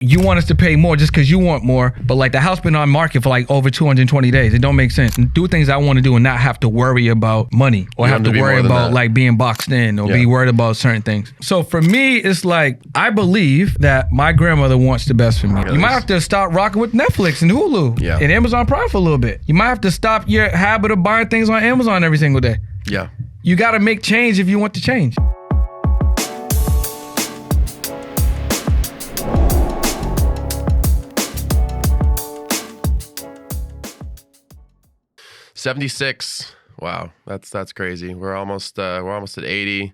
you want us to pay more just because you want more, but like the house been on market for like over 220 days. It don't make sense. And do things I want to do and not have to worry about money or have to worry about like being boxed in or be worried about certain things. So for me, it's like, I believe that my grandmother wants the best for me. You might have to stop rocking with Netflix and Hulu and Amazon Prime for a little bit. You might have to stop your habit of buying things on Amazon every single day. Yeah. You got to make change if you want to change. $76. Wow, that's crazy. We're almost at 80.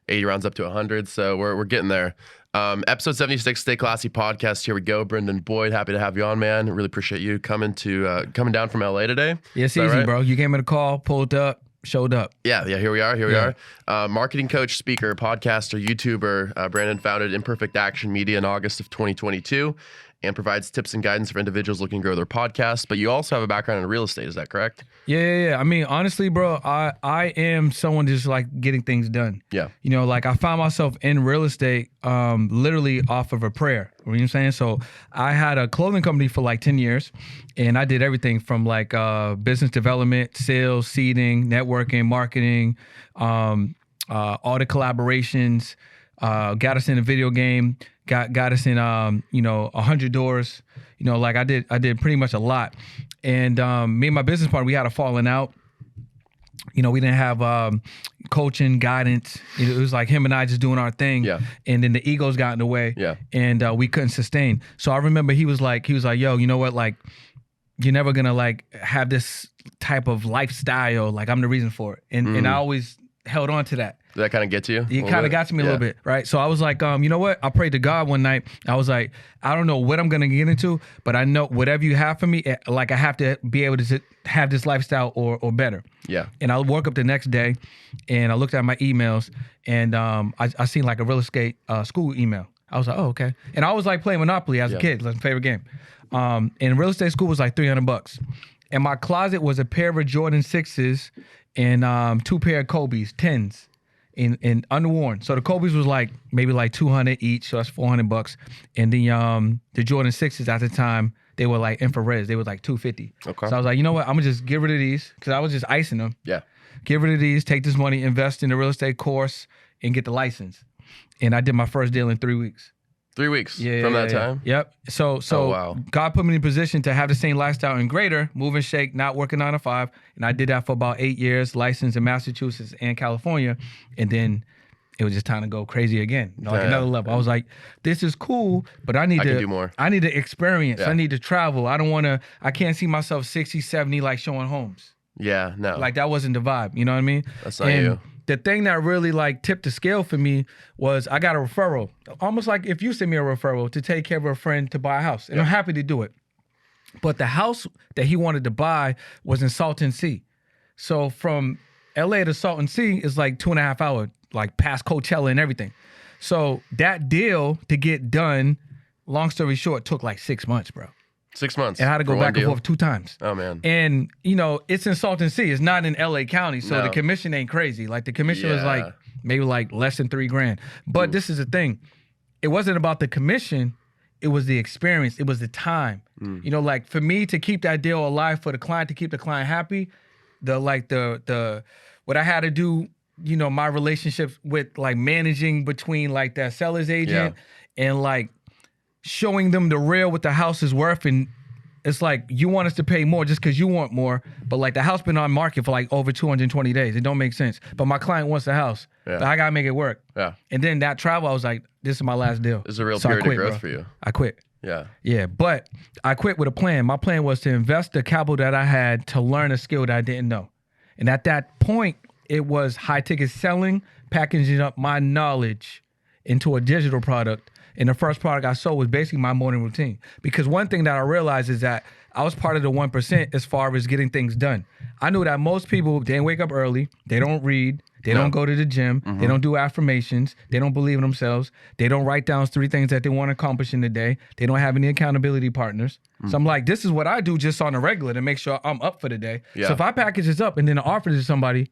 80 rounds up to 100, so we're getting there. Episode 76, Stay Classy podcast. Here we go. Brendan Boyd, happy to have you on, man. Really appreciate you coming down from LA today. Yeah, it's easy, right? Bro. You gave me the call, pulled up, showed up. Yeah. Here we are. Marketing coach, speaker, podcaster, YouTuber. Brandon founded Imperfect Action Media in August of 2022 and provides tips and guidance for individuals looking to grow their podcast. But you also have a background in real estate, is that correct? Yeah. I mean, honestly, bro, I am someone just like getting things done. Yeah. You know, like I found myself in real estate literally off of a prayer. You know what I'm saying? So I had a clothing company for like 10 years, and I did everything from like business development, sales, seeding, networking, marketing, all the collaborations, got us in a video game, got us in 100 doors. You know, like I did pretty much a lot. And me and my business partner, we had a falling out. You know, we didn't have coaching, guidance. It was like him and I just doing our thing. Yeah. And then the egos got in the way. Yeah. And we couldn't sustain. So I remember he was like, yo, you know what? Like, you're never gonna like have this type of lifestyle. Like, I'm the reason for it. And I always held on to that. Did that kind of get to you? It kind of got to me a little bit, right? So I was like, you know what? I prayed to God one night. I was like, I don't know what I'm going to get into, but I know whatever you have for me, like I have to be able to have this lifestyle or better. Yeah. And I woke up the next day and I looked at my emails and I seen like a real estate school email. I was like, oh, okay. And I was like playing Monopoly as a kid. That's my favorite game. And real estate school was like $300. And my closet was a pair of Jordan 6s and 2 pair of Kobe's 10s. In unworn. So the Kobe's was like maybe like 200 each, so that's $400. And the Jordan 6s at the time, they were like infrareds. They were like $250. Okay. So I was like, you know what? I'm gonna just get rid of these because I was just icing them. Yeah. Get rid of these, take this money, invest in the real estate course, and get the license. And I did my first deal in 3 weeks. 3 weeks from that time? Yep. So wow. God put me in a position to have the same lifestyle in greater, move and shake, not working 9 to 5. And I did that for about 8 years, licensed in Massachusetts and California. And then it was just time to go crazy again. You know, like another level. I was like, this is cool, but I need to do more. I need to experience. Yeah. I need to travel. I can't see myself 60, 70 like showing homes. Yeah, no. Like that wasn't the vibe. You know what I mean? That's not you. The thing that really like tipped the scale for me was I got a referral. Almost like if you send me a referral to take care of a friend to buy a house. And I'm happy to do it. But the house that he wanted to buy was in Salton Sea. So from LA to Salton Sea is like 2.5 hours, like past Coachella and everything. So that deal to get done, long story short, took like 6 months, bro. 6 months. And I had to go back and forth 2 times. Oh, man. And, you know, it's in Salton Sea. It's not in LA County. So the commission ain't crazy. Like the commission was like maybe like less than $3,000. But this is the thing. It wasn't about the commission. It was the experience. It was the time. You know, like for me to keep that deal alive for the client, to keep the client happy, what I had to do, you know, my relationship with like managing between like that seller's agent and like showing them the real what the house is worth. And it's like, you want us to pay more just because you want more, but like the house been on market for like over 220 days. It don't make sense. But my client wants the house. But I gotta make it work. Yeah. And then that travel, I was like, this is my last deal. This is a real period of growth for you. I quit. Yeah. Yeah, but I quit with a plan. My plan was to invest the capital that I had to learn a skill that I didn't know. And at that point, it was high ticket selling, packaging up my knowledge into a digital product. And the first product I sold was basically my morning routine. Because one thing that I realized is that I was part of the 1% as far as getting things done. I knew that most people, they didn't wake up early, they don't read, they don't go to the gym, they don't do affirmations, they don't believe in themselves, they don't write down 3 things that they want to accomplish in the day, they don't have any accountability partners. So I'm like, this is what I do just on a regular to make sure I'm up for the day. Yeah. So if I package this up and then offer it to somebody,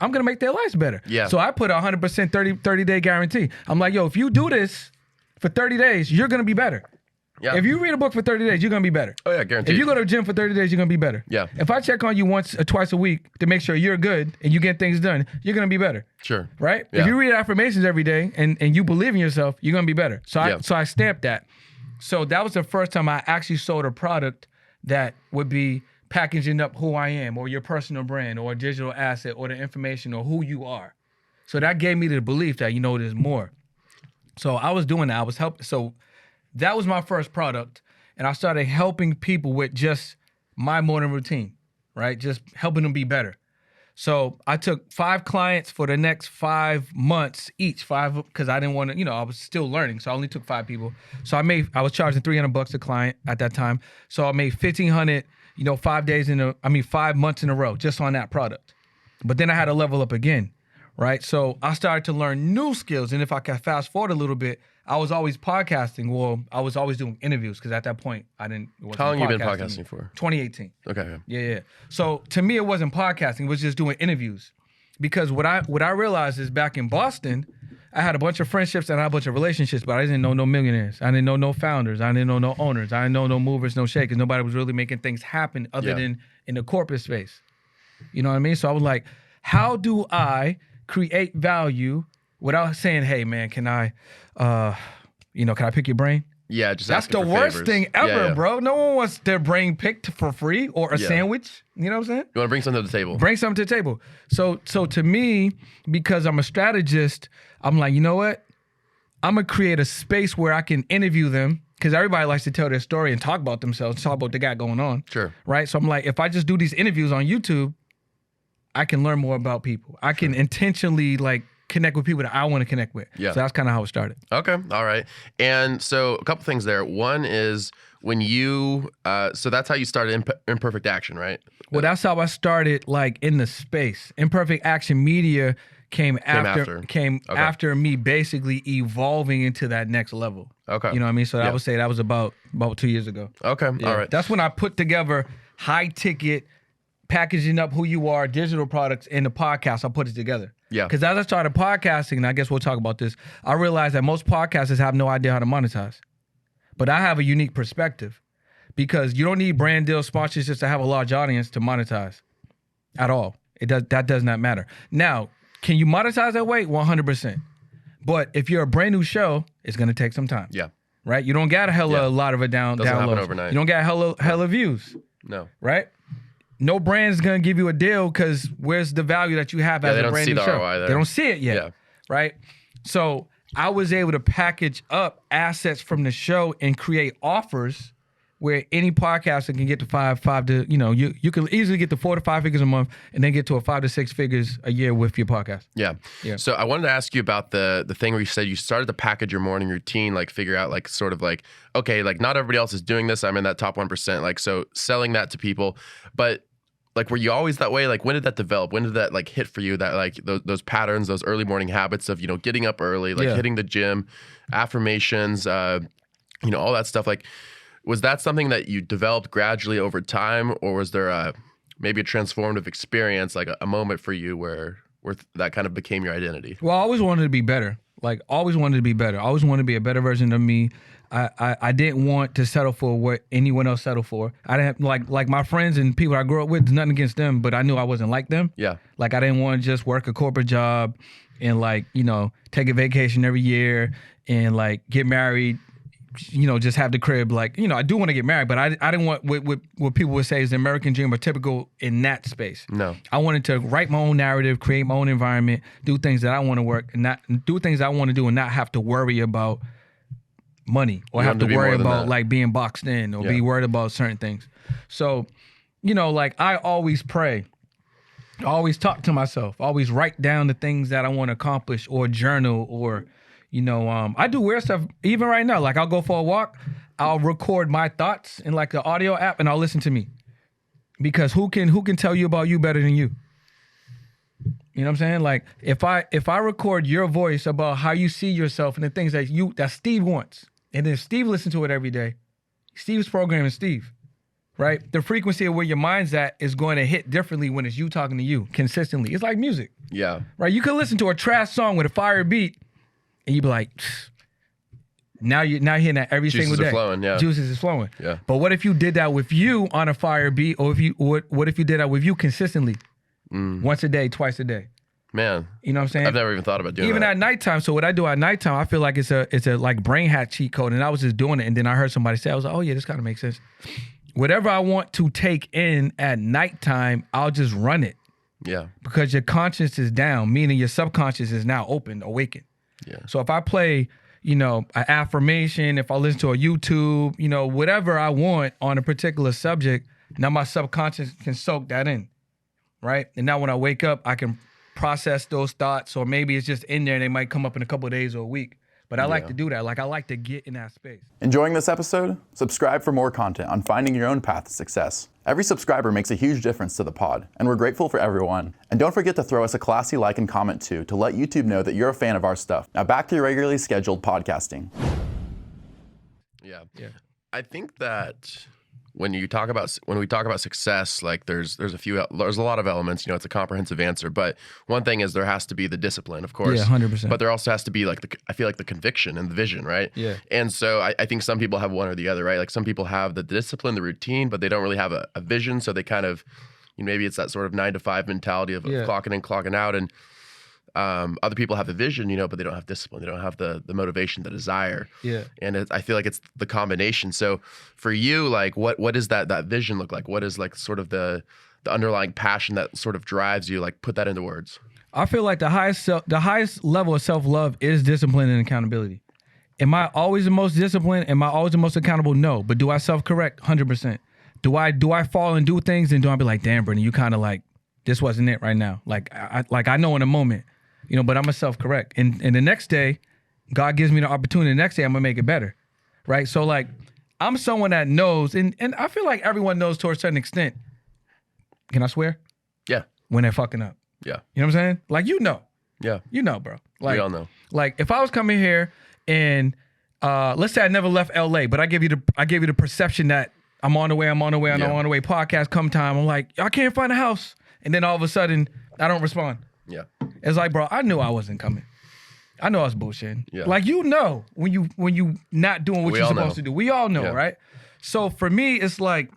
I'm going to make their lives better. Yeah. So I put a 100% 30-day guarantee. I'm like, yo, if you do this for 30 days, you're going to be better. Yeah. If you read a book for 30 days, you're going to be better. Oh, yeah, guaranteed. If you go to the gym for 30 days, you're going to be better. Yeah. If I check on you once or twice a week to make sure you're good and you get things done, you're going to be better. Sure. Right? Yeah. If you read affirmations every day and you believe in yourself, you're going to be better. So I stamped that. So that was the first time I actually sold a product that would be packaging up who I am or your personal brand or a digital asset or the information or who you are. So that gave me the belief that, there's more. So I was doing that. I was helping. So that was my first product. And I started helping people with just my morning routine, right? Just helping them be better. So I took 5 clients for the next 5 months each, because I didn't want to, I was still learning. So I only took 5 people. So I was charging $300 a client at that time. So I made $1,500, 5 months in a row just on that product. But then I had to level up again, right? So I started to learn new skills. And if I can fast forward a little bit, I was always podcasting. Well, I was always doing interviews because at that point I didn't. How long you been podcasting for? 2018. Okay. Yeah. So to me, it wasn't podcasting. It was just doing interviews. Because what I realized is back in Boston, I had a bunch of friendships and I had a bunch of relationships, but I didn't know no millionaires. I didn't know no founders. I didn't know no owners. I didn't know no movers, no shakers. Nobody was really making things happen other than in the corporate space. You know what I mean? So I was like, how do I create value without saying, hey, man, can I pick your brain? Yeah, just that's the for worst favors. thing ever, bro. No one wants their brain picked for free or a sandwich. You know what I'm saying? You want to bring something to the table. Bring something to the table. So to me, because I'm a strategist, I'm like, you know what? I'm going to create a space where I can interview them because everybody likes to tell their story and talk about themselves, talk about what they got going on. Sure. Right? So I'm like, if I just do these interviews on YouTube, I can learn more about people. I can intentionally connect with people that I want to connect with. Yeah. So that's kind of how it started. Okay. All right. And so a couple things there. One is when you, so that's how you started Imperfect Action, right? Well, that's how I started in the space. Imperfect Action Media came after me basically evolving into that next level. Okay. You know what I mean? So I would say that was about 2 years ago. Okay. Yeah. All right. That's when I put together high ticket, packaging up who you are, digital products, and the podcast. I put it together. Yeah. Because as I started podcasting, and I guess we'll talk about this, I realized that most podcasters have no idea how to monetize. But I have a unique perspective because you don't need brand deal sponsorships to have a large audience to monetize at all. That does not matter. Now, can you monetize that way? 100%. But if you're a brand new show, it's going to take some time. Yeah. Right? You don't got a lot of it Doesn't happen overnight. You don't got hella views. No. Right? No brand is going to give you a deal because where's the value that you have as a brand new show? They don't see the ROI there. They don't see it yet. Yeah. Right? So I was able to package up assets from the show and create offers where any podcaster can get to five to, you can easily get to 4 to 5 figures a month and then get to 5 to 6 figures a year with your podcast. Yeah. So I wanted to ask you about the thing where you said you started to package your morning routine, figure out okay, not everybody else is doing this. I'm in that top 1%. So selling that to people, but were you always that way? When did that develop? When did that hit for you? That those patterns, those early morning habits of, getting up early, hitting the gym, affirmations, all that stuff. Was that something that you developed gradually over time, or was there maybe a transformative experience, a moment for you where that kind of became your identity? Well, I always wanted to be better. Always wanted to be better. I always wanted to be a better version of me. I didn't want to settle for what anyone else settled for. I didn't like my friends and people I grew up with. There's nothing against them, but I knew I wasn't like them. Yeah. I didn't want to just work a corporate job and take a vacation every year and get married. Just have the crib. I do want to get married, but I didn't want what people would say is the American dream or typical in that space. No. I wanted to write my own narrative, create my own environment, do things that I want to work and do things I want to do and not have to worry about money or have to worry about being boxed in or be worried about certain things. So, I always pray. I always talk to myself. I always write down the things that I want to accomplish or journal or I do weird stuff even right now. I'll go for a walk, I'll record my thoughts in the audio app and I'll listen to me. Because who can tell you about you better than you? You know what I'm saying? If I record your voice about how you see yourself and the things that Steve wants, and then Steve listens to it every day, Steve's programming Steve, right? The frequency of where your mind's at is going to hit differently when it's you talking to you consistently. It's like music. Yeah. Right? You can listen to a trash song with a fire beat and you be like, Now you're hitting that every Juices single day. are flowing, yeah. Juices is flowing. Yeah. But what if you did that with you on a fire beat, or what if you did that with you consistently, once a day, twice a day? Man, You know what I'm saying? I've never even thought about doing Even that. at nighttime. So what I do at nighttime, I feel like it's a like brain hack cheat code, and I was just doing it, and then I heard somebody say, I was like, oh yeah, this kind of makes sense. Whatever I want to take in at nighttime, I'll just run it Yeah. because your conscience is down, meaning your subconscious is now open, awakened. Yeah. So if I play, an affirmation, if I listen to a YouTube, whatever I want on a particular subject, now my subconscious can soak that in, right? And now when I wake up, I can process those thoughts, or maybe it's just in there and they might come up in a couple of days or a week. But I like to do that. Like, I like to get in that space. Enjoying this episode? Subscribe for more content on finding your own path to success. Every subscriber makes a huge difference to the pod, and we're grateful for everyone. And don't forget to throw us a classy like and comment too, to let YouTube know that you're a fan of our stuff. Now back to your regularly scheduled podcasting. Yeah. Yeah. I think that when we talk about success, like there's a lot of elements. It's a comprehensive answer, but one thing is there has to be the discipline, of course. Yeah, 100%. But there also has to be I feel like the conviction and the vision, right? Yeah. And so I think some people have one or the other, right? Like some people have the discipline, the routine, but they don't really have a vision. So they kind of, maybe it's that sort of 9 to 5 mentality of clocking in, clocking out, and other people have the vision, but they don't have discipline. They don't have the motivation, the desire. Yeah. And I feel like it's the combination. So for you, like, what does that vision look like? What is like sort of the underlying passion that sort of drives you? Like, put that into words. I feel like the highest level of self-love is discipline and accountability. Am I always the most disciplined? Am I always the most accountable? No. But do I self-correct? 100%. Do I fall and do things, and do I be like, damn, Brendan, you kind of like, this wasn't it right now. Like I know in a moment. But I'm a self-correct. And the next day, God gives me the opportunity. The next day, I'm going to make it better, right? So, like, I'm someone that knows, and I feel like everyone knows to a certain extent. Can I swear? Yeah. When they're fucking up. Yeah. You know what I'm saying? Like, Yeah. Bro. Like, We all know. Like, if I was coming here and let's say I never left LA, but I gave you the perception that I'm on the way, podcast come time. I'm like, I can't find a house. And then all of a sudden, I don't respond. Yeah. It's like, bro, I knew I wasn't coming. I know I was bullshitting. Yeah. Like, when you not doing what We you're all supposed know. to do. We all know, Yeah. right? So for me, it's like,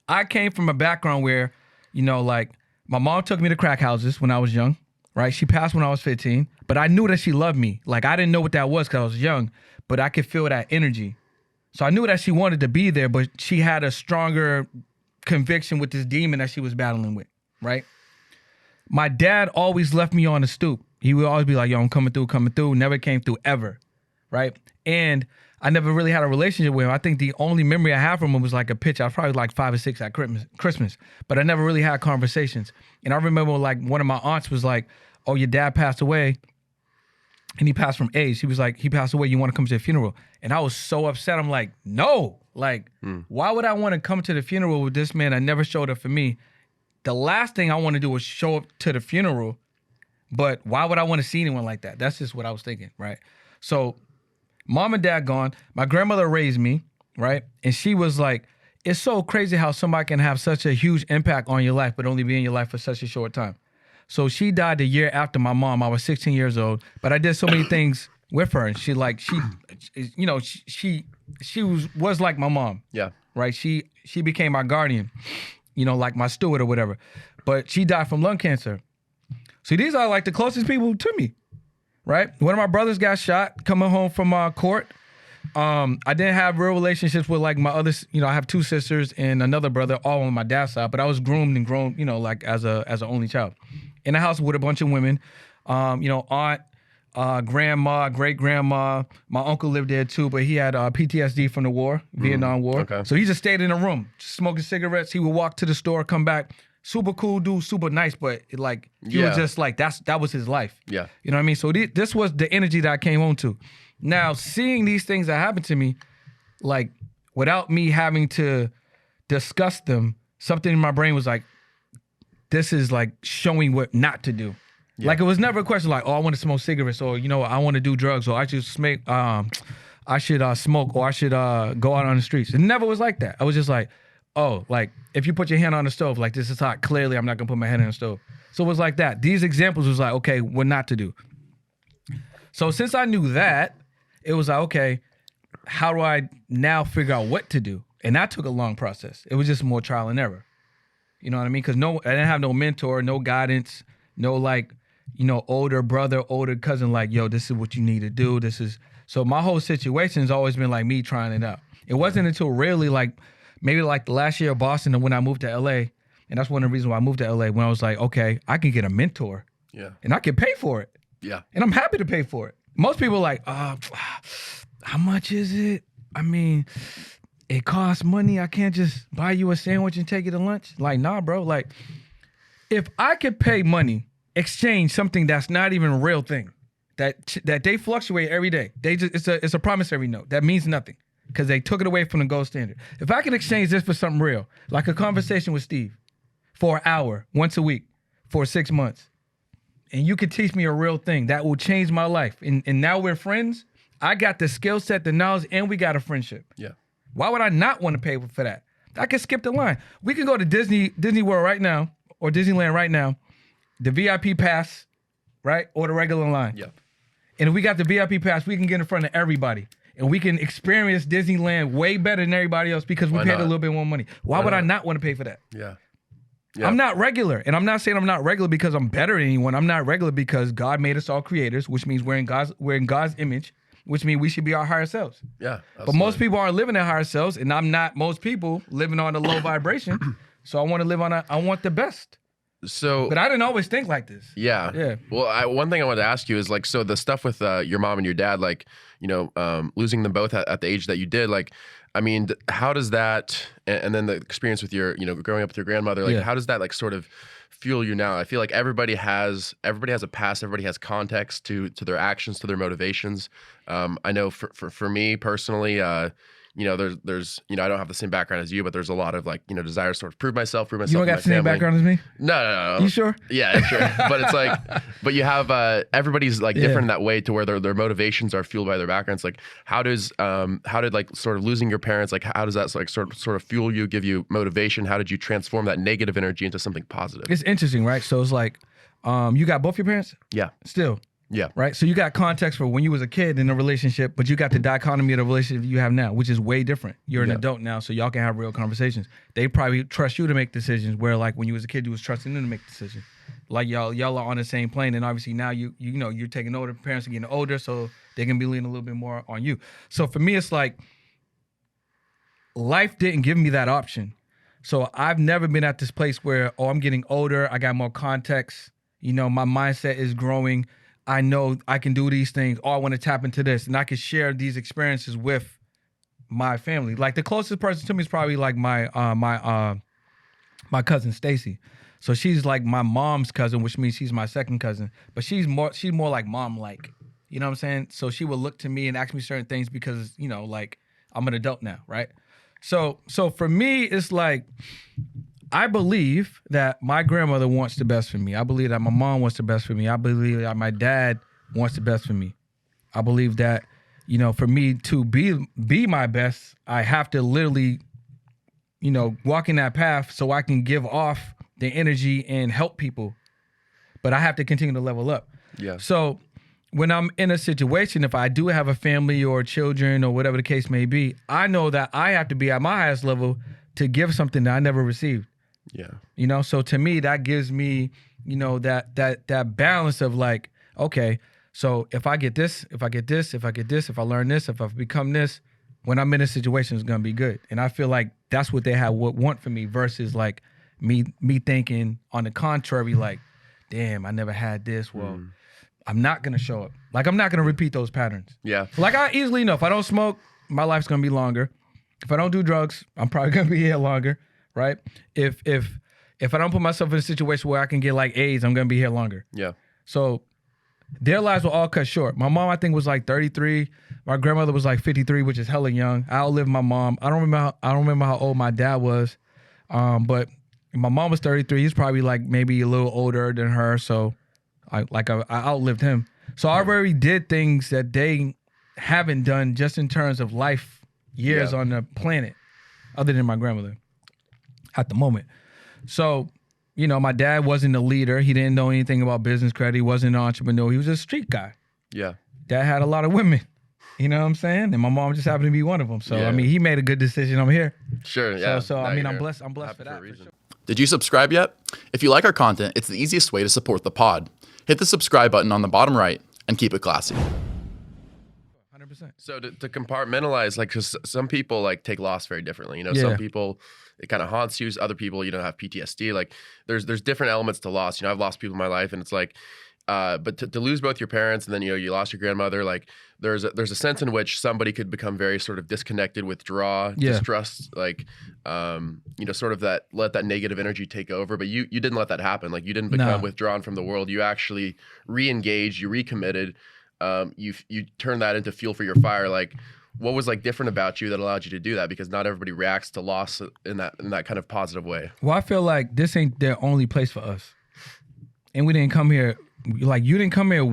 I came from a background where, like, my mom took me to crack houses when I was young, right? She passed when I was 15, but I knew that she loved me. Like, I didn't know what that was because I was young, but I could feel that energy. So I knew that she wanted to be there, but she had a stronger conviction with this demon that she was battling with, right? My dad always left me on the stoop. He would always be like, yo, I'm coming through, never came through ever, right? And I never really had a relationship with him. I think the only memory I have from him was like a picture. I was probably like 5 or 6 at Christmas, but I never really had conversations. And I remember like one of my aunts was like, oh, your dad passed away. And he passed from AIDS. He was like, he passed away. You want to come to the funeral? And I was so upset. I'm like, no. Like, why would I want to come to the funeral with this man that never showed up for me? The last thing I want to do is show up to the funeral, but why would I want to see anyone like that? That's just what I was thinking, right? So mom and dad gone. My grandmother raised me, right? And she was like, it's so crazy how somebody can have such a huge impact on your life, but only be in your life for such a short time. So she died the year after my mom. I was 16 years old, but I did so many things with her. And she was like my mom. Yeah. Right? She became my guardian, like my steward or whatever. But she died from lung cancer. So these are like the closest people to me, right? One of my brothers got shot coming home from court. I didn't have real relationships with like my other, I have 2 sisters and another brother, all on my dad's side, but I was groomed and grown, like as an only child. In a house with a bunch of women, aunt, grandma, great-grandma. My uncle lived there too, but he had PTSD from the war, Vietnam War. Okay. So he just stayed in a room, just smoking cigarettes. He would walk to the store, come back. Super cool dude, super nice, but he was just like, that was his life. Yeah. You know what I mean? So this was the energy that I came home to. Now, seeing these things that happened to me, like, without me having to discuss them, something in my brain was like, this is like showing what not to do. Yeah. Like, it was never a question like, oh, I want to smoke cigarettes, or, I want to do drugs, or I should smoke, or I should go out on the streets. It never was like that. I was just like, oh, like, if you put your hand on the stove, like, this is hot, clearly I'm not going to put my hand on the stove. So it was like that. These examples was like, okay, what not to do. So since I knew that, it was like, okay, how do I now figure out what to do? And that took a long process. It was just more trial and error. You know what I mean? Because I didn't have no mentor, no guidance, no like, older brother, older cousin, like, yo, this is what you need to do. So my whole situation has always been like me trying it out. It wasn't until really like, maybe like the last year of Boston and when I moved to LA, and that's one of the reasons why I moved to LA, when I was like, okay, I can get a mentor. Yeah. And I can pay for it. Yeah. And I'm happy to pay for it. Most people are like, how much is it? I mean, it costs money. I can't just buy you a sandwich and take you to lunch. Like, nah, bro. Like, if I could pay money, exchange something that's not even a real thing, that they fluctuate every day. It's a promissory note that means nothing because they took it away from the gold standard. If I can exchange this for something real, like a conversation with Steve for an hour once a week for 6 months, and you could teach me a real thing that will change my life, and now we're friends. I got the skill set, the knowledge, and we got a friendship. Yeah. Why would I not want to pay for that? I could skip the line. We can go to Disney World right now or Disneyland right now, the VIP pass, right, or the regular line. Yeah. And if we got the VIP pass, we can get in front of everybody. And we can experience Disneyland way better than everybody else because we Why paid not? a little bit more money. Why would I not want to pay for that? Yeah. I'm not regular. And I'm not saying I'm not regular because I'm better than anyone. I'm not regular because God made us all creators, which means we're in God's image, which means we should be our higher selves. Yeah. But most people aren't living their higher selves, and I'm not most people living on a low vibration. So I want to live I want the best. So, But I didn't always think like this. yeah. Yeah. Well, one thing I wanted to ask you is like, so the stuff with your mom and your dad, like, losing them both at the age that you did, like, I mean, how does that, and then the experience with your, growing up with your grandmother, like, Yeah. how does that like sort of fuel you now? I feel like everybody has a past, everybody has context to their actions, to their motivations. I know for me personally, there's I don't have the same background as you, but there's a lot of like, desire to sort of prove myself. You don't and got my the same family. background as me? No. You sure? Yeah, sure. But it's like, but you have everybody's like Yeah. different in that way to where their motivations are fueled by their backgrounds. Like, how did like sort of losing your parents, like how does that like sort of fuel you, give you motivation? How did you transform that negative energy into something positive? It's interesting, right? So it's like, you got both your parents Yeah, still, yeah, right? So you got context for when you was a kid in a relationship, but you got the dichotomy of the relationship you have now, which is way different. You're an Yeah. adult now, so y'all can have real conversations. They probably trust you to make decisions, where like when you was a kid, you was trusting them to make decisions. Like y'all are on the same plane, and obviously now you're taking older, parents are getting older, so they can be leaning a little bit more on you. So for me, it's like life didn't give me that option. So I've never been at this place where, I'm getting older, I got more context, my mindset is growing. I know I can do these things. I want to tap into this, and I can share these experiences with my family. Like the closest person to me is probably like my cousin Stacy. So she's like my mom's cousin, which means she's my second cousin. But she's more like mom-like. You know what I'm saying? So she will look to me and ask me certain things because like I'm an adult now, right? So for me, it's like, I believe that my grandmother wants the best for me. I believe that my mom wants the best for me. I believe that my dad wants the best for me. I believe that, for me to be my best, I have to literally, walk in that path so I can give off the energy and help people. But I have to continue to level up. yeah, So when I'm in a situation, if I do have a family or children or whatever the case may be, I know that I have to be at my highest level to give something that I never received. yeah, So to me, that gives me, that balance of like, okay, so if I get this, if I learn this, if I become this, when I'm in a situation, it's gonna be good. And I feel like that's what they want for me versus like me thinking on the contrary, like, damn, I never had this. Well, I'm not gonna show up. Like I'm not gonna repeat those patterns. yeah, Like I easily know if I don't smoke, my life's gonna be longer. If I don't do drugs, I'm probably gonna be here longer, right? If I don't put myself in a situation where I can get like AIDS, I'm gonna be here longer. yeah, So their lives were all cut short. My mom, I think, was like 33. My grandmother was like 53, which is hella young. I outlived my mom. I don't remember how old my dad was, but my mom was 33. He's probably like maybe a little older than her. So I outlived him. So I already did things that they haven't done just in terms of life years Yeah. on the planet, other than my grandmother at the moment. So, my dad wasn't a leader. He didn't know anything about business credit. He wasn't an entrepreneur. He was a street guy. yeah, Dad had a lot of women. You know what I'm saying? And my mom just happened to be one of them. So Yeah. I mean, he made a good decision. I'm here. Sure. Yeah. So Now I mean, you're I'm here. blessed. I'm blessed Happy for for a that. For reason. sure. Did you subscribe yet? If you like our content, it's the easiest way to support the pod. Hit the subscribe button on the bottom right and keep it classy. 100%. So to compartmentalize, like, because some people like take loss very differently. You know, Yeah. some people it kind of haunts you. Other people, have PTSD. Like, there's different elements to loss. You know, I've lost people in my life, and it's like, but to lose both your parents, and then you lost your grandmother. Like, there's a sense in which somebody could become very sort of disconnected, withdraw, Yeah. distrust, like, sort of that let that negative energy take over. But you didn't let that happen. Like, you didn't become No. withdrawn from the world. You actually re-engaged. You recommitted. You turn that into fuel for your fire. Like, what was like different about you that allowed you to do that? Because not everybody reacts to loss in that kind of positive way. Well, I feel like this ain't the only place for us. And we didn't come here, like, you didn't come here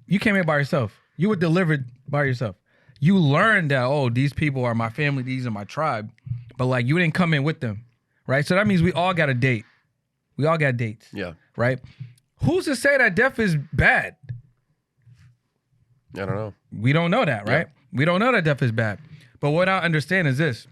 you came here by yourself. You were delivered by yourself. You learned that, oh, these people are my family, these are my tribe. But like, you didn't come in with them, right? So that means we all got a date. We all got dates, Yeah, right? Who's to say that death is bad? I don't know. We don't know that, right? We don't know that death is bad. But what I understand is this.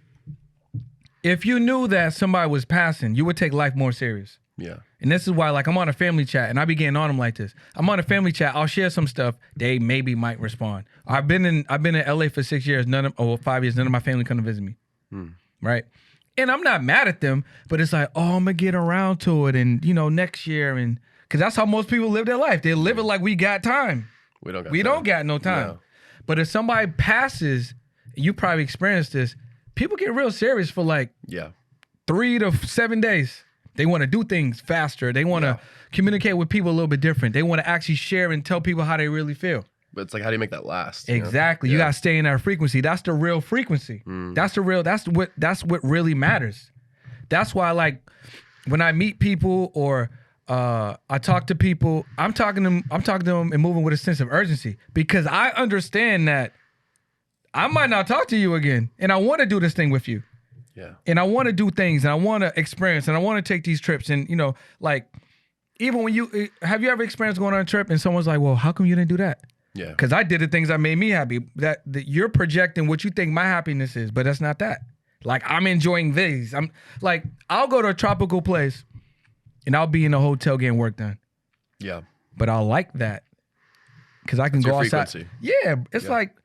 If you knew that somebody was passing, you would take life more serious. Yeah, And this is why, like, I'm on a family chat, and I be getting on them like this. I'm on a family chat. I'll share some stuff. They maybe might respond. I've been in LA for 6 years. 5 years. None of my family come to visit me, right? And I'm not mad at them, but it's like, oh, I'm gonna get around to it, and next year, and because that's how most people live their life. They live it like we got time. we don't got. We time. don't got no time. No. But if somebody passes, you probably experienced this. People get real serious for like Yeah, 3 to 7 days. They want to do things faster. They want to communicate with people a little bit different. They want to actually share and tell people how they really feel. but it's like, how do you make that last? you know? Exactly. You Yeah. got to stay in that frequency. That's the real frequency. That's what really matters. That's why, like, when I meet people or I talk to people, I'm talking to them and moving with a sense of urgency, because I understand that I might not talk to you again, and I want to do this thing with you. Yeah, And I want to do things, and I want to experience, and I want to take these trips. And, like, even when have you ever experienced going on a trip and someone's like, well, how come you didn't do that? yeah, Because I did the things that made me happy. That you're projecting what you think my happiness is, but that's not that. Like, I'm enjoying these. I'm like, I'll go to a tropical place and I'll be in a hotel getting work done. yeah. But I like that because I can It's go your outside. frequency. Yeah, it's like,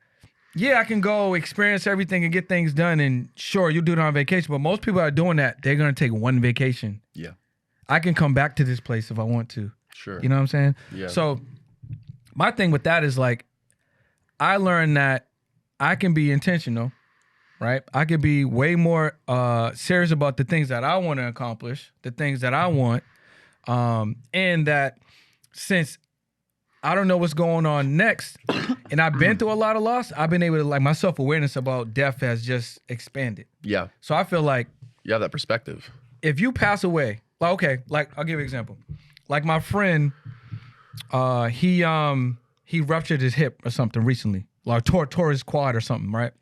I can go experience everything and get things done. And sure, you do it on vacation, but most people are doing that. They're gonna take one vacation. Yeah, I can come back to this place if I want to. sure. You know what I'm saying? Yeah. So my thing with that is, like, I learned that I can be intentional, right? I can be way more serious about the things that I want to accomplish, the things that I want, and that since I don't know what's going on next, and I've been through a lot of loss, I've been able to, like, my self-awareness about death has just expanded. Yeah, So I feel like you have that perspective. if you pass away, like, okay, like, I'll give you an example. Like, my friend, he ruptured his hip or something recently, like tore his quad or something, right?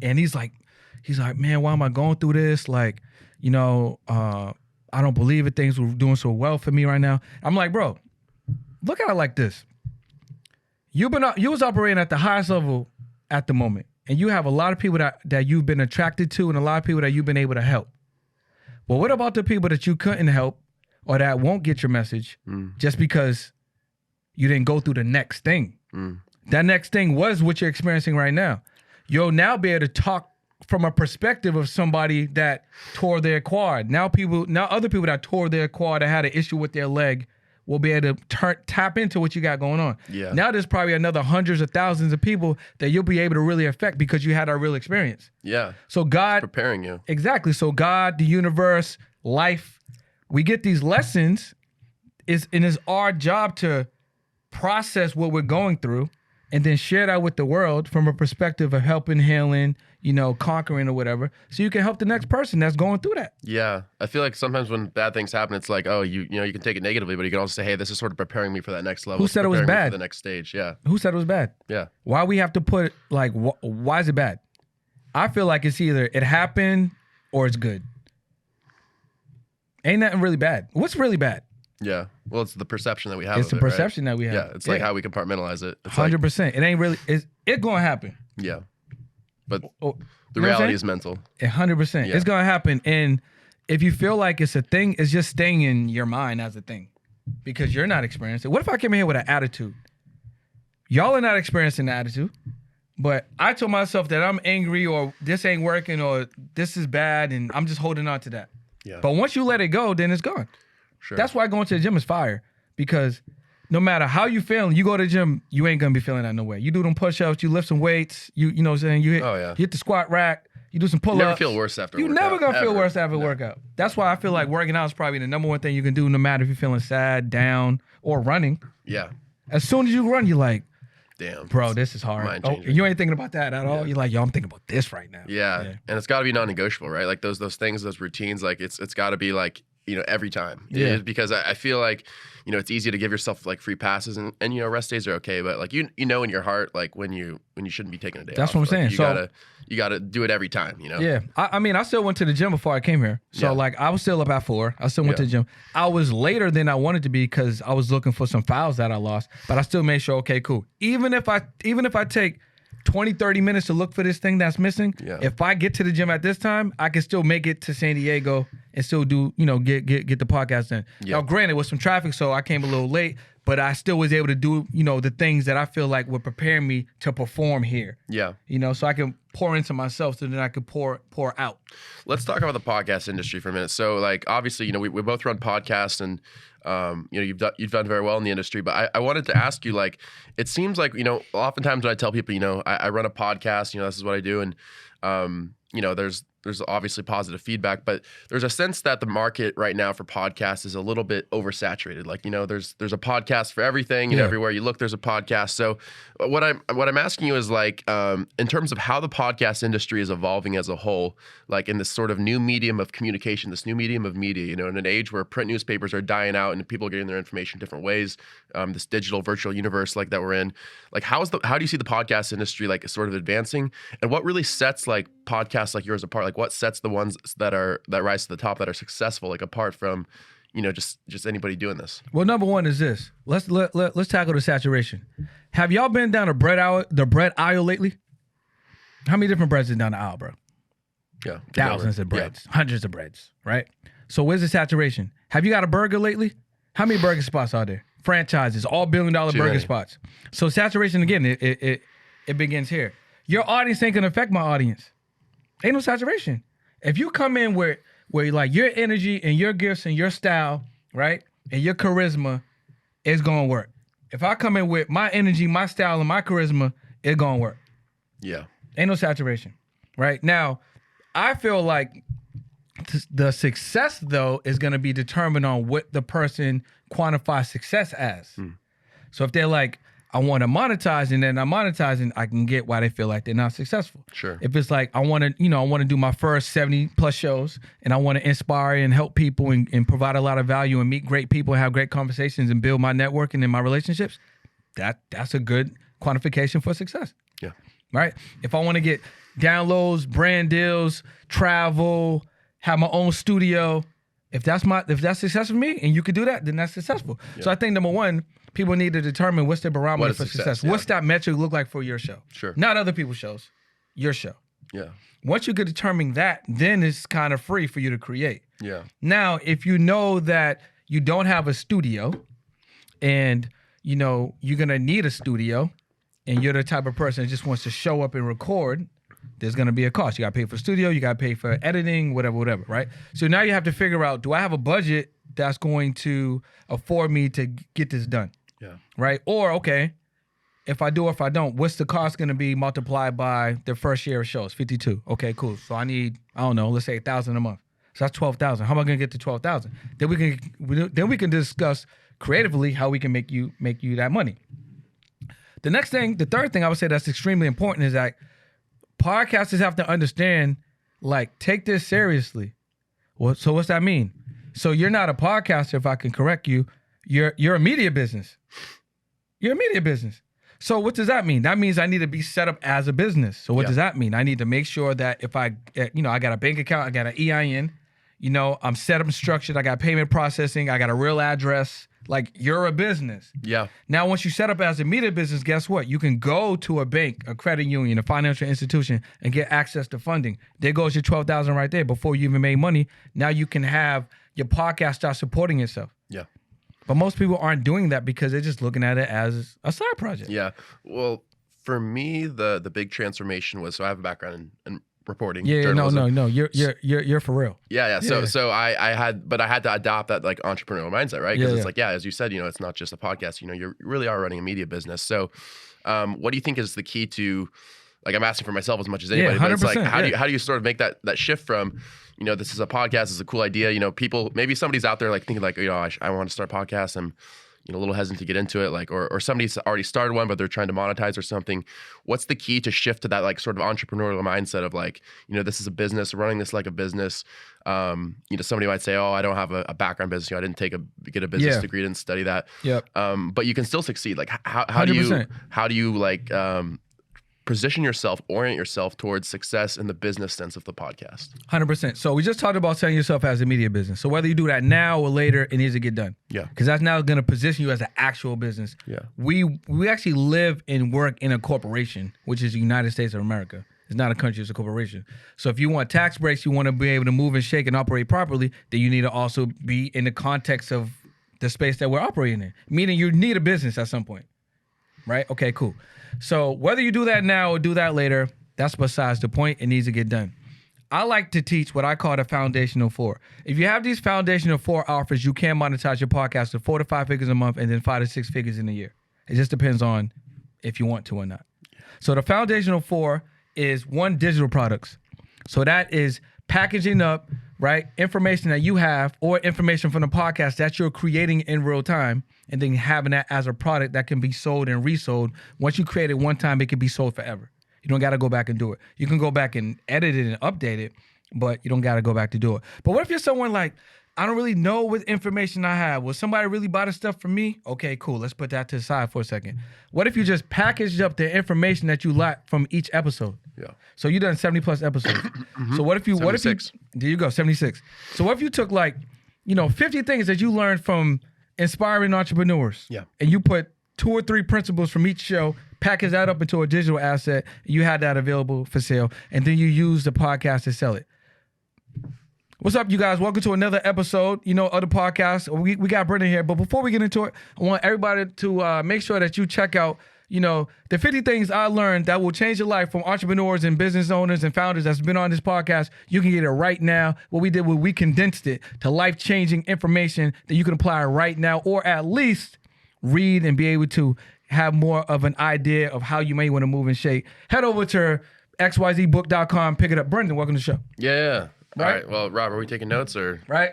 And he's like, man, why am I going through this? Like, I don't believe it. Things were doing so well for me right now. I'm like, bro, look at it like this. You was operating at the highest level at the moment, and you have a lot of people that you've been attracted to, and a lot of people that you've been able to help. But what about the people that you couldn't help or that won't get your message just because you didn't go through the next thing? That next thing was what you're experiencing right now. You'll now be able to talk from a perspective of somebody that tore their quad. Now other people that tore their quad, that had an issue with their leg, will be able to tap into what you got going on. Yeah. Now there's probably another hundreds of thousands of people that you'll be able to really affect because you had a real experience. Yeah, So God, preparing you. exactly. So God, the universe, life, we get these lessons, and it's our job to process what we're going through and then share that with the world from a perspective of helping, healing, conquering or whatever, so you can help the next person that's going through that. Yeah, I feel like sometimes when bad things happen, it's like, oh, you can take it negatively, but you can also say, hey, this is sort of preparing me for that next level. Who It's said it was preparing me bad? for the next stage. Yeah, Who said it was bad? yeah, Why we have to put, like, why is it bad? I feel like it's either it happened or it's good. Ain't nothing really bad. What's really bad? yeah. Well, it's the perception that we have. It's of the it, right? perception that we have. Yeah, it's like how we compartmentalize it. It's like, 100%. It ain't really. It's gonna happen. Yeah. But Oh, the you know what I'm reality saying? is mental. 100%. Yeah. It's gonna happen. And if you feel like it's a thing, it's just staying in your mind as a thing. Because you're not experiencing it. What if I came in here with an attitude? Y'all are not experiencing the attitude. But I told myself that I'm angry or this ain't working or this is bad and I'm just holding on to that. Yeah. But once you let it go, then it's gone. Sure. That's why going to the gym is fire. Because no matter how you feeling, you go to the gym, you ain't gonna be feeling that no way. You do them push-ups, you lift some weights, you know what I'm saying? You hit, Oh, yeah. you hit the squat rack, you do some You pull-ups. never feel worse after a You workout, never gonna feel ever. worse after a No. workout. That's why I feel like working out is probably the number one thing you can do no matter if you're feeling sad, down, or running. Yeah. As soon as you run, you're like, Damn. bro, this is hard. Oh, mind-changing. you ain't thinking about that at all. Yeah. You're like, yo, I'm thinking about this right now. Yeah. And it's got to be non-negotiable, right? Like those things, those routines, like it's got to be like, every time. Yeah. Because I feel like, it's easy to give yourself like free passes and rest days are okay, but like you know in your heart like when you shouldn't be taking a day That's off. what I'm Like, saying. you gotta do it every time, Yeah. I mean, I still went to the gym before I came here. So Yeah. like I was still up at 4. I still went to Yeah. the gym. I was later than I wanted to be because I was looking for some files that I lost. But I still made sure, okay, cool. Even if I take 20, 30 minutes to look for this thing that's missing, Yeah. if I get to the gym at this time, I can still make it to San Diego and still do, get the podcast in. Yeah. Now, granted, with some traffic, so I came a little late, but I still was able to do, the things that I feel like would prepare me to perform here. Yeah. So I can pour into myself so then I could pour out. Let's talk about the podcast industry for a minute. So like obviously, we both run podcasts and you've done very well in the industry, but I wanted to ask you, like, it seems like, oftentimes when I tell people, I run a podcast, this is what I do. And, there's obviously positive feedback, but there's a sense that the market right now for podcasts is a little bit oversaturated. Like, there's a podcast for everything and Yeah. everywhere you look, there's a podcast. So what I'm asking you is like, in terms of how the podcast industry is evolving as a whole, like in this sort of new medium of communication, this new medium of media, in an age where print newspapers are dying out and people are getting their information different ways, this digital virtual universe like that we're in, like how do you see the podcast industry like sort of advancing, and what really sets like podcasts like yours apart? Like what sets the ones that rise to the top that are successful, like apart from, just anybody doing this? Well, number one is this. Let's tackle the saturation. Have y'all been down the bread aisle lately? How many different breads is down the aisle, bro? Yeah. Thousands of Yeah. breads, hundreds of breads, right? So where's the saturation? Have you got a burger lately? How many burger spots are there? Franchises, all $1 billion Too burger many. spots. So saturation again, it begins here. Your audience ain't gonna affect my audience. Ain't no saturation. If you come in where like your energy and your gifts and your style, right, and your charisma, it's gonna work. If I come in with my energy, my style, and my charisma, it's gonna work. Yeah. Ain't no saturation, right? Now, I feel like the success, though, is going to be determined on what the person quantifies success as. So if they're like, I want to monetize and they're not monetizing, I can get why they feel like they're not successful. Sure. If it's like, I want to do my first 70 plus shows and I want to inspire and help people and provide a lot of value and meet great people and have great conversations and build my network and in my relationships, that's a good quantification for success. Yeah. Right? If I want to get downloads, brand deals, travel, have my own studio, if that's success for me and you could do that, then that's successful. So I think number one, people need to determine what's their barometer What is for success, success. yeah. What's that metric look like for your show? Sure. Not other people's shows, your show. Yeah. Once you could determine that, then it's kind of free for you to create. Yeah. Now, if you know that you don't have a studio and you're gonna need a studio and you're the type of person that just wants to show up and record, there's gonna be a cost. You gotta pay for studio, you gotta pay for editing, whatever, right? So now you have to figure out, do I have a budget that's going to afford me to get this done, Yeah. right? Or, okay, if I do or if I don't, what's the cost gonna be multiplied by the first year of shows, 52. Okay, cool. So I need, I don't know, let's say $1,000 a month. So that's 12,000. How am I gonna get to 12,000? Then we can discuss creatively how we can make you that money. The third thing I would say that's extremely important is that podcasters have to understand, like, take this seriously. So what's that mean? So you're not a podcaster, if I can correct you. You're a media business. You're a media business. So what does that mean? That means I need to be set up as a business. So what Yeah. does that mean? I need to make sure that if I got a bank account, I got an EIN, I'm set up and structured, I got payment processing, I got a real address, Like you're a business. Yeah. Now, once you set up as a media business, guess what? You can go to a bank, a credit union, a financial institution, and get access to funding. There goes your $12,000 right there. Before you even made money, now you can have your podcast start supporting itself. Yeah. But most people aren't doing that because they're just looking at it as a side project. Yeah. Well, for me, the big transformation was, so I have a background in reporting. Yeah, journalism. no. You're for real. Yeah. So I had to adopt that like entrepreneurial mindset, right? Because it's like, as you said, it's not just a podcast. You really are running a media business. So, what do you think is the key to, like, I'm asking for myself as much as anybody, but it's like, how do you sort of make that shift from, this is a podcast, this is a cool idea. People, maybe somebody's out there like thinking like, I want to start a podcast. I'm, a little hesitant to get into it, like, or somebody's already started one, but they're trying to monetize or something. What's the key to shift to that, like, sort of entrepreneurial mindset of like, this is a business, running this like a business. Somebody might say, I don't have a background business. I didn't get a business degree, didn't study that. Yep. But you can still succeed. Like, how do you like position yourself, orient yourself towards success in the business sense of the podcast? 100%. So we just talked about selling yourself as a media business. So whether you do that now or later, it needs to get done. Yeah. Because that's now going to position you as an actual business. Yeah. We actually live and work in a corporation, which is the United States of America. It's not a country, it's a corporation. So if you want tax breaks, you want to be able to move and shake and operate properly, then you need to also be in the context of the space that we're operating in. Meaning you need a business at some point. Right? Okay, cool. So whether you do that now or do that later, that's besides the point. It needs to get done. I like to teach what I call the foundational 4. If you have these foundational 4 offers, you can monetize your podcast to 4 to 5 figures a month and then 5 to 6 figures in a year. It just depends on if you want to or not. So the foundational 4 is 1, digital products. So that is packaging up, right, information that you have or information from the podcast that you're creating in real time, and then having that as a product that can be sold and resold. Once you create it one time, it can be sold forever. You don't got to go back and do it. You can go back and edit it and update it, but you don't got to go back to do it. But what if you're someone like, I don't really know what information I have. Will somebody really buy the stuff from me? Okay, cool. Let's put that to the side for a second. What if you just packaged up the information that you like from each episode? Yeah. So you done 70 plus episodes. So what if you, 76. There you go, 76. So what if you took like, 50 things that you learned from inspiring entrepreneurs. Yeah. And you put 2 or 3 principles from each show, package that up into a digital asset, you had that available for sale, and then you use the podcast to sell it. What's up, you guys? Welcome to another episode, of the podcast. We got Brendan here, but before we get into it, I want everybody to make sure that you check out, the 50 things I learned that will change your life from entrepreneurs and business owners and founders that's been on this podcast. You can get it right now. What we did was we condensed it to life-changing information that you can apply right now, or at least read and be able to have more of an idea of how you may want to move and shake. Head over to xyzbook.com, pick it up. Brendan, welcome to the show. Yeah. Right. All right. Well, Rob, are we taking notes or? Right?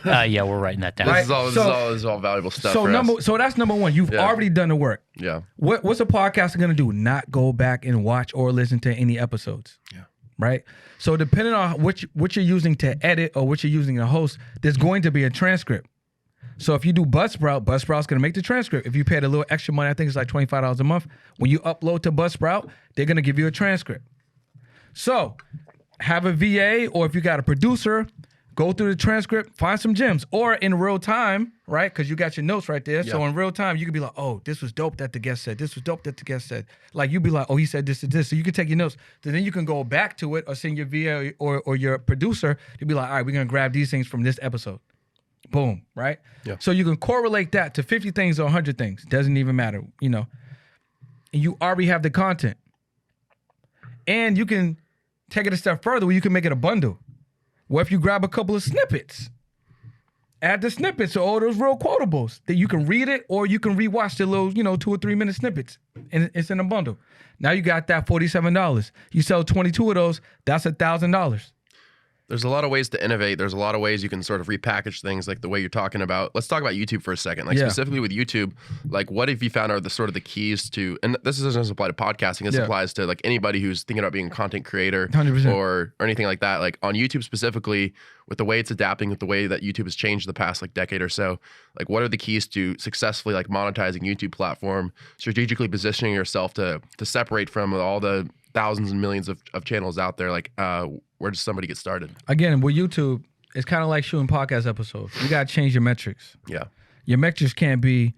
Yeah, we're writing that down. Right. This is all valuable stuff. So for us. so that's number 1. You've already done the work. Yeah. What's a podcaster gonna do? Not go back and watch or listen to any episodes. Yeah. Right? So depending on what you're using to edit or what you're using to host, there's going to be a transcript. So if you do Buzzsprout's gonna make the transcript. If you paid a little extra money, I think it's like $25 a month. When you upload to Buzzsprout, they're gonna give you a transcript. So have a VA, or if you got a producer, go through the transcript, find some gems, or in real time, right? Because you got your notes right there. Yeah. So in real time, you can be like, oh, this was dope that the guest said. This was dope that the guest said. Like you'd be like, oh, he said this to this. So you can take your notes. So then you can go back to it or send your VA or your producer to be like, all right, we're going to grab these things from this episode. Boom, right? Yeah. So you can correlate that to 50 things or 100 things. Doesn't even matter, And you already have the content. And you can take it a step further where you can make it a bundle. What if you grab a couple of snippets? Add the snippets to all those real quotables that you can read it, or you can rewatch the little, 2 or 3 minute snippets, and it's in a bundle. Now you got that $47. You sell 22 of those, that's $1,000. There's a lot of ways to innovate. There's a lot of ways you can sort of repackage things like the way you're talking about. Let's talk about YouTube for a second. Like specifically with YouTube, like what have you found are the sort of the keys to, and this doesn't apply to podcasting, this applies to like anybody who's thinking about being a content creator 100%. or anything like that. Like on YouTube specifically, with the way it's adapting, with the way that YouTube has changed the past like decade or so, like what are the keys to successfully like monetizing YouTube platform, strategically positioning yourself to separate from all the thousands and millions of channels out there? Like where does somebody get started? Again, with YouTube, it's kind of like shooting podcast episodes. You got to change your metrics. Yeah. Your metrics can't be,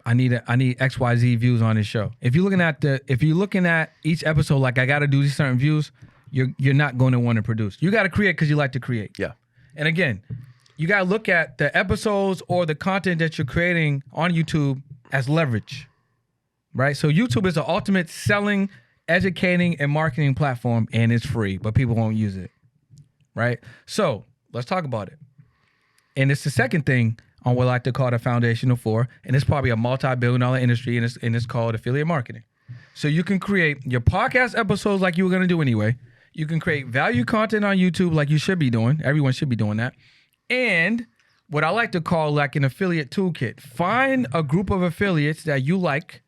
I need XYZ views on this show. If you're looking at each episode like I got to do these certain views, you're not going to want to produce. You got to create because you like to create. Yeah. And again, you got to look at the episodes or the content that you're creating on YouTube as leverage, right? So YouTube is the ultimate selling, educating, and marketing platform, and it's free, but people won't use it, right? So let's talk about it. And it's the second thing on what I like to call the foundational four, and it's probably a multi-billion-dollar industry, and it's called affiliate marketing. So you can create your podcast episodes like you were going to do anyway. You can create value content on YouTube like you should be doing. Everyone should be doing that. And what I like to call like an affiliate toolkit. Find a group of affiliates that you like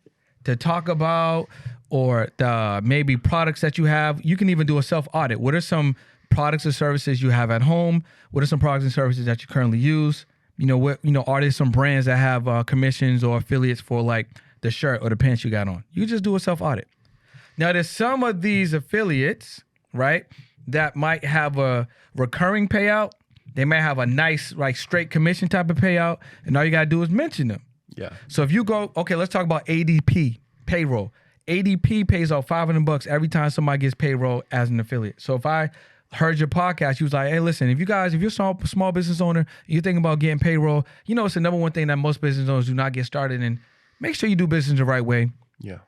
to talk about, or the maybe products that you have. You can even do a self-audit. What are some products or services you have at home? What are some products and services that you currently use? Are there some brands that have commissions or affiliates for like the shirt or the pants you got on? You just do a self-audit. Now, there's some of these affiliates, right, that might have a recurring payout. They might have a nice, like, straight commission type of payout, and all you got to do is mention them. Yeah. So if you go, okay, let's talk about ADP, payroll. ADP pays out $500 every time somebody gets payroll as an affiliate. So if I heard your podcast, you was like, hey, listen, if you're a small business owner, you're thinking about getting payroll, it's the number one thing that most business owners do not get started in. Make sure you do business the right way. Yeah.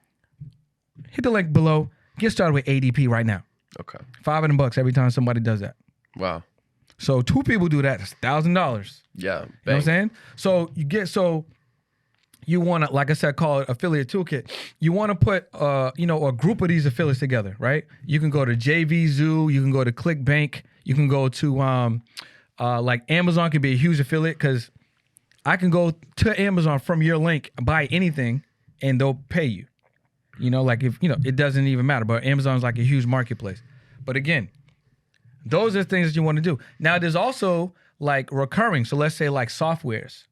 Hit the link below. Get started with ADP right now. Okay. $500 every time somebody does that. Wow. So 2 people do that. It's $1,000. Yeah. You know what I'm saying? So you want to, like I said, call it affiliate toolkit. You want to put, a group of these affiliates together, right? You can go to JVZoo. You can go to ClickBank. You can go to, like Amazon could be a huge affiliate because I can go to Amazon from your link, buy anything, and they'll pay you. It doesn't even matter. But Amazon's like a huge marketplace. But again, those are things that you want to do. Now, there's also like recurring. So let's say like softwares.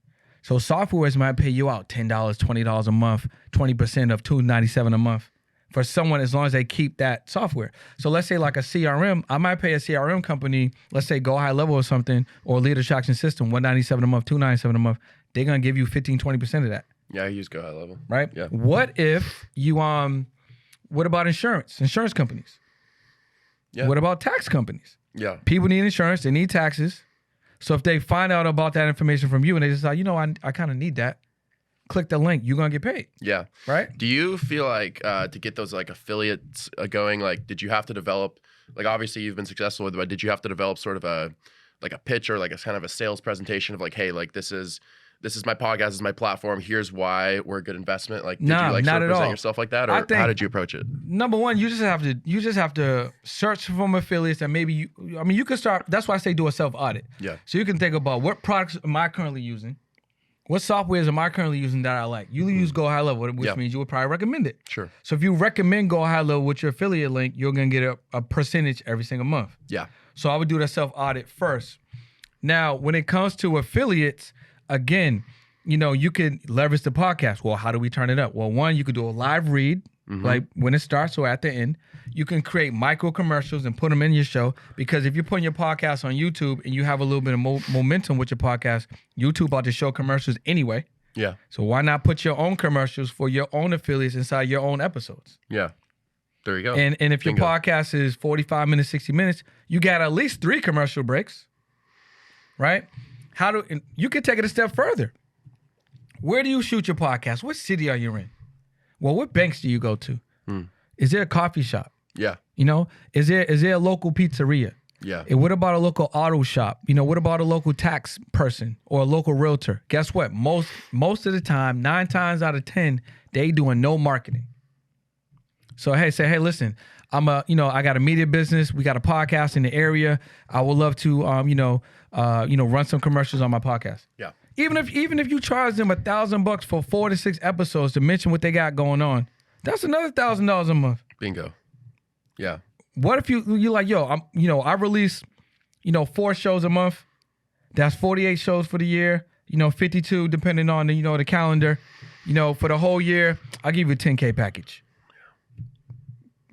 So softwares might pay you out $10, $20 a month, 20% of $297 a month for someone as long as they keep that software. So let's say like a CRM, I might pay a CRM company, let's say Go High Level or something, or Lead Attraction System, $197 a month, $297 a month. They're going to give you 15, 20% of that. Yeah, I use Go High Level. Right? Yeah. What if you, what about insurance companies? Yeah. What about tax companies? Yeah. People need insurance, they need taxes. So if they find out about that information from you and they decide, I kind of need that, click the link, you're going to get paid. Yeah. Right? Do you feel like to get those like affiliates going, like did you have to develop, like obviously you've been successful with it, but did you have to develop sort of a pitch or like a kind of a sales presentation of like, hey, like this is my podcast, this is my platform, here's why we're a good investment? Like did you like sort of present yourself like that, or how did you approach it? Number one, you just have to search from affiliates that maybe you could start. That's why I say do a self-audit. Yeah. So you can think about what products am I currently using? What softwares am I currently using that I like? You use Go High Level, which means you would probably recommend it. Sure. So if you recommend Go High Level with your affiliate link, you're going to get a percentage every single month. Yeah. So I would do that self-audit first. Now, when it comes to affiliates, again, you can leverage the podcast. Well, how do we turn it up? Well, one, you could do a live read, like when it starts or at the end. You can create micro commercials and put them in your show, because if you're putting your podcast on YouTube and you have a little bit of momentum with your podcast, YouTube about to show commercials anyway. Yeah. So why not put your own commercials for your own affiliates inside your own episodes? Yeah. There you go. And if your Bingo. podcast is 45 minutes, 60 minutes, you got at least 3 commercial breaks, right? And you can take it a step further. Where do you shoot your podcast? What city are you in? Well, what banks do you go to? Is there a coffee shop? Yeah. Is there a local pizzeria? Yeah. And what about a local auto shop? What about a local tax person or a local realtor? Guess what? Most of the time, 9 times out of 10, they doing no marketing. So hey, listen, I got a media business. We got a podcast in the area. I would love to, run some commercials on my podcast. Yeah. Even if you charge them $1,000 for 4 to 6 episodes to mention what they got going on, that's another $1,000 a month. Bingo. Yeah. What if you're like, I release, 4 shows a month. That's 48 shows for the year. 52 depending on the calendar. For the whole year, I'll give you a 10K package.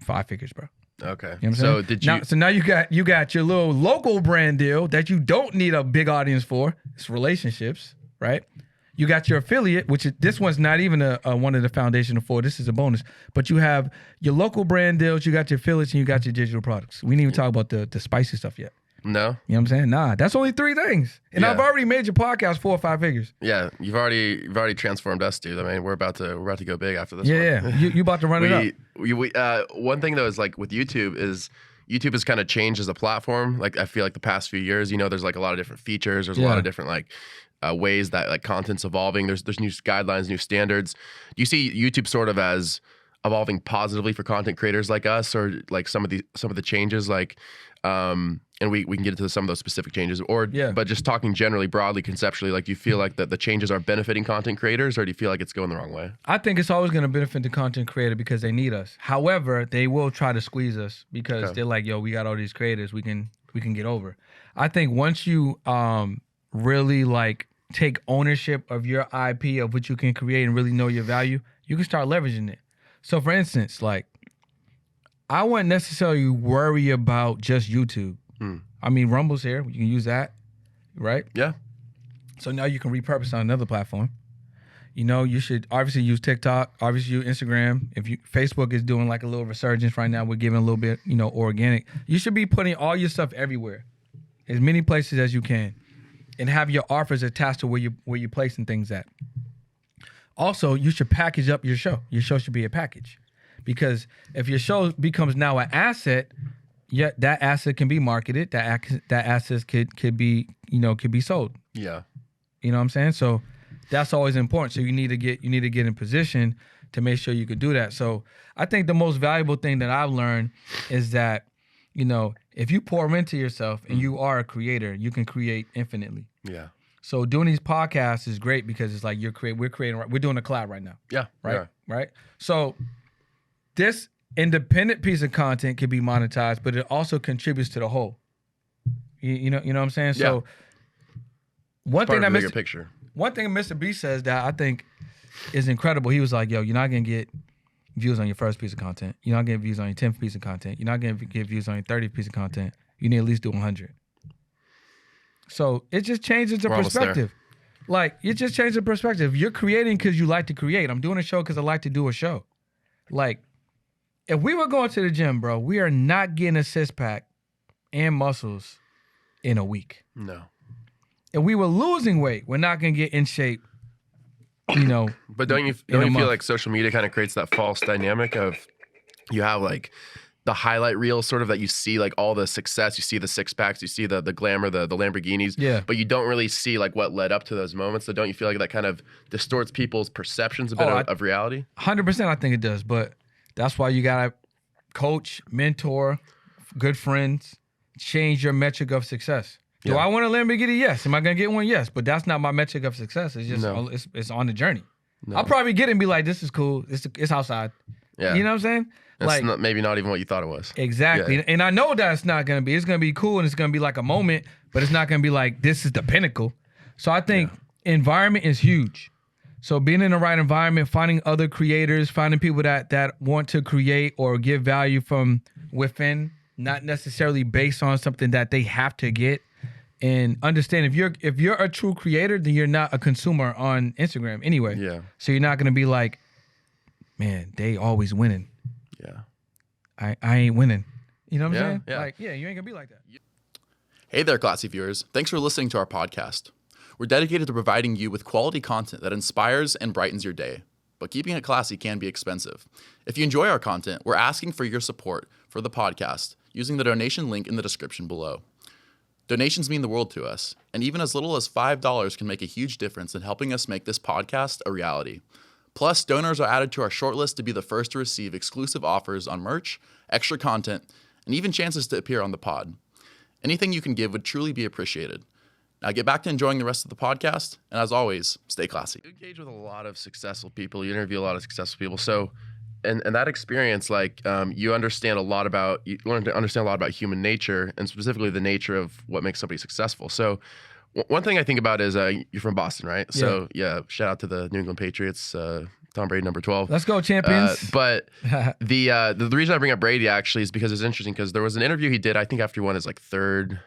5 figures, bro. Okay. You know what I'm So saying? did you? Now you got your little local brand deal that you don't need a big audience for. It's relationships, right? You got your affiliate, which is, this one's not even a one of the foundational four. This is a bonus. But you have your local brand deals, you got your affiliates, and you got your digital products. We didn't even talk about the spicy stuff yet. No? You know what I'm saying? Nah, that's only 3 things. And Yeah. I've already made your podcast 4 or 5 figures. Yeah, you've already transformed us, dude. I mean, we're about to go big after this Yeah, one. yeah. You about to run it up. One thing though is like with YouTube has kind of changed as a platform. Like I feel like the past few years, there's like a lot of different features. There's a lot of different like ways that like content's evolving. There's new guidelines, new standards. Do you see YouTube sort of as evolving positively for content creators like us, or like some of the changes like and we can get into some of those specific changes, but just talking generally, broadly, conceptually, like do you feel like the changes are benefiting content creators, or do you feel like it's going the wrong way? I think it's always going to benefit the content creator because they need us. However, they will try to squeeze us because they're like, yo, we got all these creators, we can get over. I think once you really like take ownership of your IP, of what you can create, and really know your value, you can start leveraging it. So for instance, like I wouldn't necessarily worry about just YouTube. I mean, Rumble's here. You can use that, right? Yeah. So now you can repurpose on another platform. You should obviously use TikTok, obviously use Instagram. Facebook is doing like a little resurgence right now. We're giving a little bit, organic. You should be putting all your stuff everywhere, as many places as you can, and have your offers attached to where you're placing things at. Also, you should package up your show. Your show should be a package, because if your show becomes now an asset, that asset can be marketed. That asset could be sold. Yeah. You know what I'm saying? So that's always important. So you need to get in position to make sure you could do that. So I think the most valuable thing that I've learned is that, if you pour into yourself and you are a creator, you can create infinitely. Yeah. So doing these podcasts is great because it's like we're doing a collab right now. Yeah. Right. Yeah. Right. So this independent piece of content can be monetized, but it also contributes to the whole. You know what I'm saying? Yeah. So one thing bigger picture. One thing Mr. B says that I think is incredible. He was like, yo, you're not gonna get views on your first piece of content. You're not getting views on your 10th piece of content. You're not gonna get views on your 30th piece of content. You need to at least do 100. So it just changes the perspective. Like, it just changes the perspective. You're creating because you like to create. I'm doing a show because I like to do a show. Like, if we were going to the gym, bro, we are not getting a six-pack and muscles in a week. No. If we were losing weight, we're not going to get in shape, But don't you feel like social media kind of creates that false dynamic of you have like the highlight reel sort of that you see like all the success, you see the six packs, you see the glamour, the Lamborghinis, but you don't really see like what led up to those moments. So don't you feel like that kind of distorts people's perceptions a bit of reality? 100% I think it does, but that's why you got to coach, mentor, good friends, change your metric of success. Do I want a Lamborghini? Yes. Am I going to get one? Yes. But that's not my metric of success. It's just, it's on the journey. No. I'll probably get it and be like, this is cool. It's outside. Yeah. You know what I'm saying? That's maybe not even what you thought it was. Exactly. Yeah. And I know that it's not going to be. It's going to be cool and it's going to be like a moment, but it's not going to be like, this is the pinnacle. So I think environment is huge. So being in the right environment, finding other creators, finding people that want to create or give value from within, not necessarily based on something that they have to get. And understand if you're a true creator, then you're not a consumer on Instagram anyway. Yeah. So you're not gonna be like, man, they always winning. Yeah. I ain't winning. You know what I'm saying? Yeah. Like, you ain't gonna be like that. Hey there, classy viewers. Thanks for listening to our podcast. We're dedicated to providing you with quality content that inspires and brightens your day. But keeping it classy can be expensive. If you enjoy our content, we're asking for your support for the podcast using the donation link in the description below. Donations mean the world to us, and even as little as $5 can make a huge difference in helping us make this podcast a reality. Plus, donors are added to our shortlist to be the first to receive exclusive offers on merch, extra content, and even chances to appear on the pod. Anything you can give would truly be appreciated. Now get back to enjoying the rest of the podcast, and as always, stay classy. You engage with a lot of successful people. You interview a lot of successful people. So, and that experience, like you learn to understand a lot about human nature, and specifically the nature of what makes somebody successful. So, one thing I think about is you're from Boston, right? Yeah. So, shout out to the New England Patriots, Tom Brady, number 12. Let's go, champions. But the reason I bring up Brady actually is because it's interesting because there was an interview he did, I think after he won his like third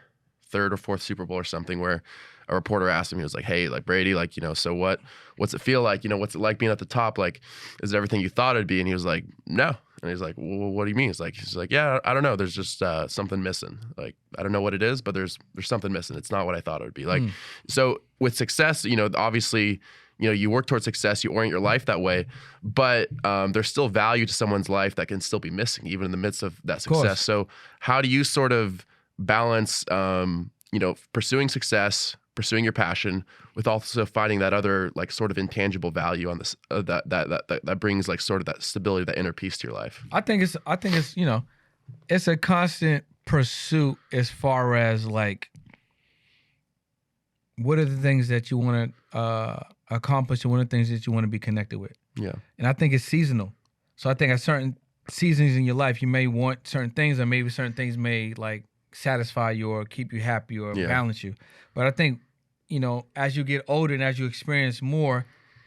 third or fourth Super Bowl or something, where a reporter asked him, he was like, "Hey, like Brady, like, you know, so what's it feel like? You know, what's it like being at the top? Like, is it everything you thought it'd be?" And he was like, "No." And he's like, "Well, what do you mean?" He's like, "Yeah, I don't know. There's just something missing. Like, I don't know what it is, but there's something missing. It's not what I thought it would be." Like, so with success, you know, obviously, you know, you work towards success, you orient your life that way, but there's still value to someone's life that can still be missing, even in the midst of that success. So how do you sort of balance, you know, pursuing success, pursuing your passion, with also finding that other like sort of intangible value on this that brings like sort of that stability, that inner peace to your life? I think it's you know, it's a constant pursuit as far as like what are the things that you want to accomplish and what are the things that you want to be connected with. Yeah. And I think it's seasonal. So I think at certain seasons in your life, you may want certain things, or maybe certain things may like satisfy you or keep you happy or balance you. But I think, you know, as you get older and as you experience more,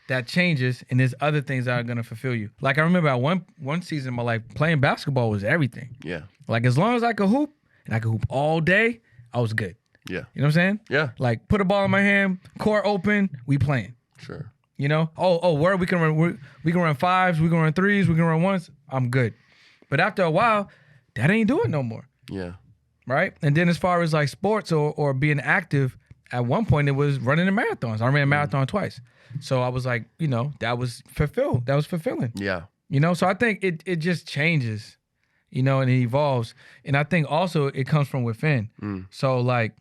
that changes, and there's other things that are gonna fulfill you. Like I remember at one season of my life, playing basketball was everything. Yeah. Like as long as I could hoop, and I could hoop all day, I was good. Yeah. You know what I'm saying? Yeah. Like put a ball in my hand, court open, we playing. Sure. You know? Where we can run fives, we can run threes, we can run ones. I'm good. But after a while, that ain't doing no more. Yeah. Right? And then as far as like sports or being active, at one point it was running the marathons. I ran a marathon twice. So I was like, you know, that was fulfilling. Yeah. You know, so I think it just changes, you know, and it evolves. And I think also it comes from within. So like,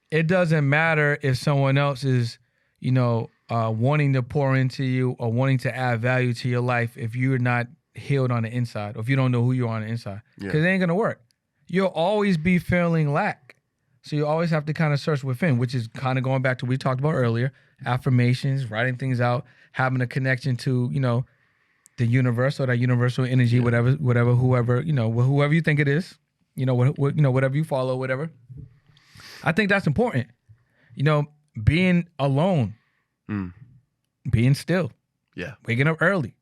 it doesn't matter if someone else is, you know, wanting to pour into you or wanting to add value to your life if you're not healed on the inside, or if you don't know who you are on the inside, because it ain't gonna work. You'll always be feeling lack. So you always have to kind of search within, which is kind of going back to what we talked about earlier, affirmations, writing things out, having a connection to, you know, the universe or that universal energy, whatever, whoever, you know, whoever you think it is, you know, whatever you follow, whatever. I think that's important. You know, being alone, being still, waking up early,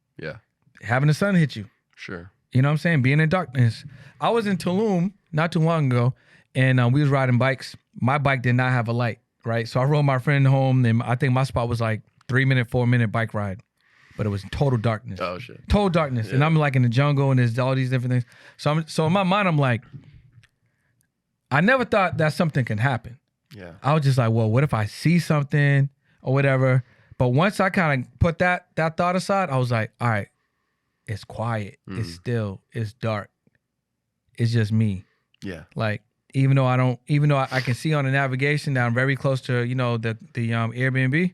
having the sun hit you. Sure. You know what I'm saying? Being in darkness. I was in Tulum not too long ago, and we was riding bikes. My bike did not have a light, right? So I rode my friend home, and I think my spot was like 4-minute bike ride, but it was total darkness. Oh shit. Total darkness, and I'm like in the jungle, and there's all these different things. So in my mind, I'm like, I never thought that something can happen. Yeah. I was just like, well, what if I see something or whatever? But once I kind of put that thought aside, I was like, all right, it's quiet, it's still, it's dark, it's just me. Yeah. Like, even though I can see on the navigation that I'm very close to, you know, the Airbnb,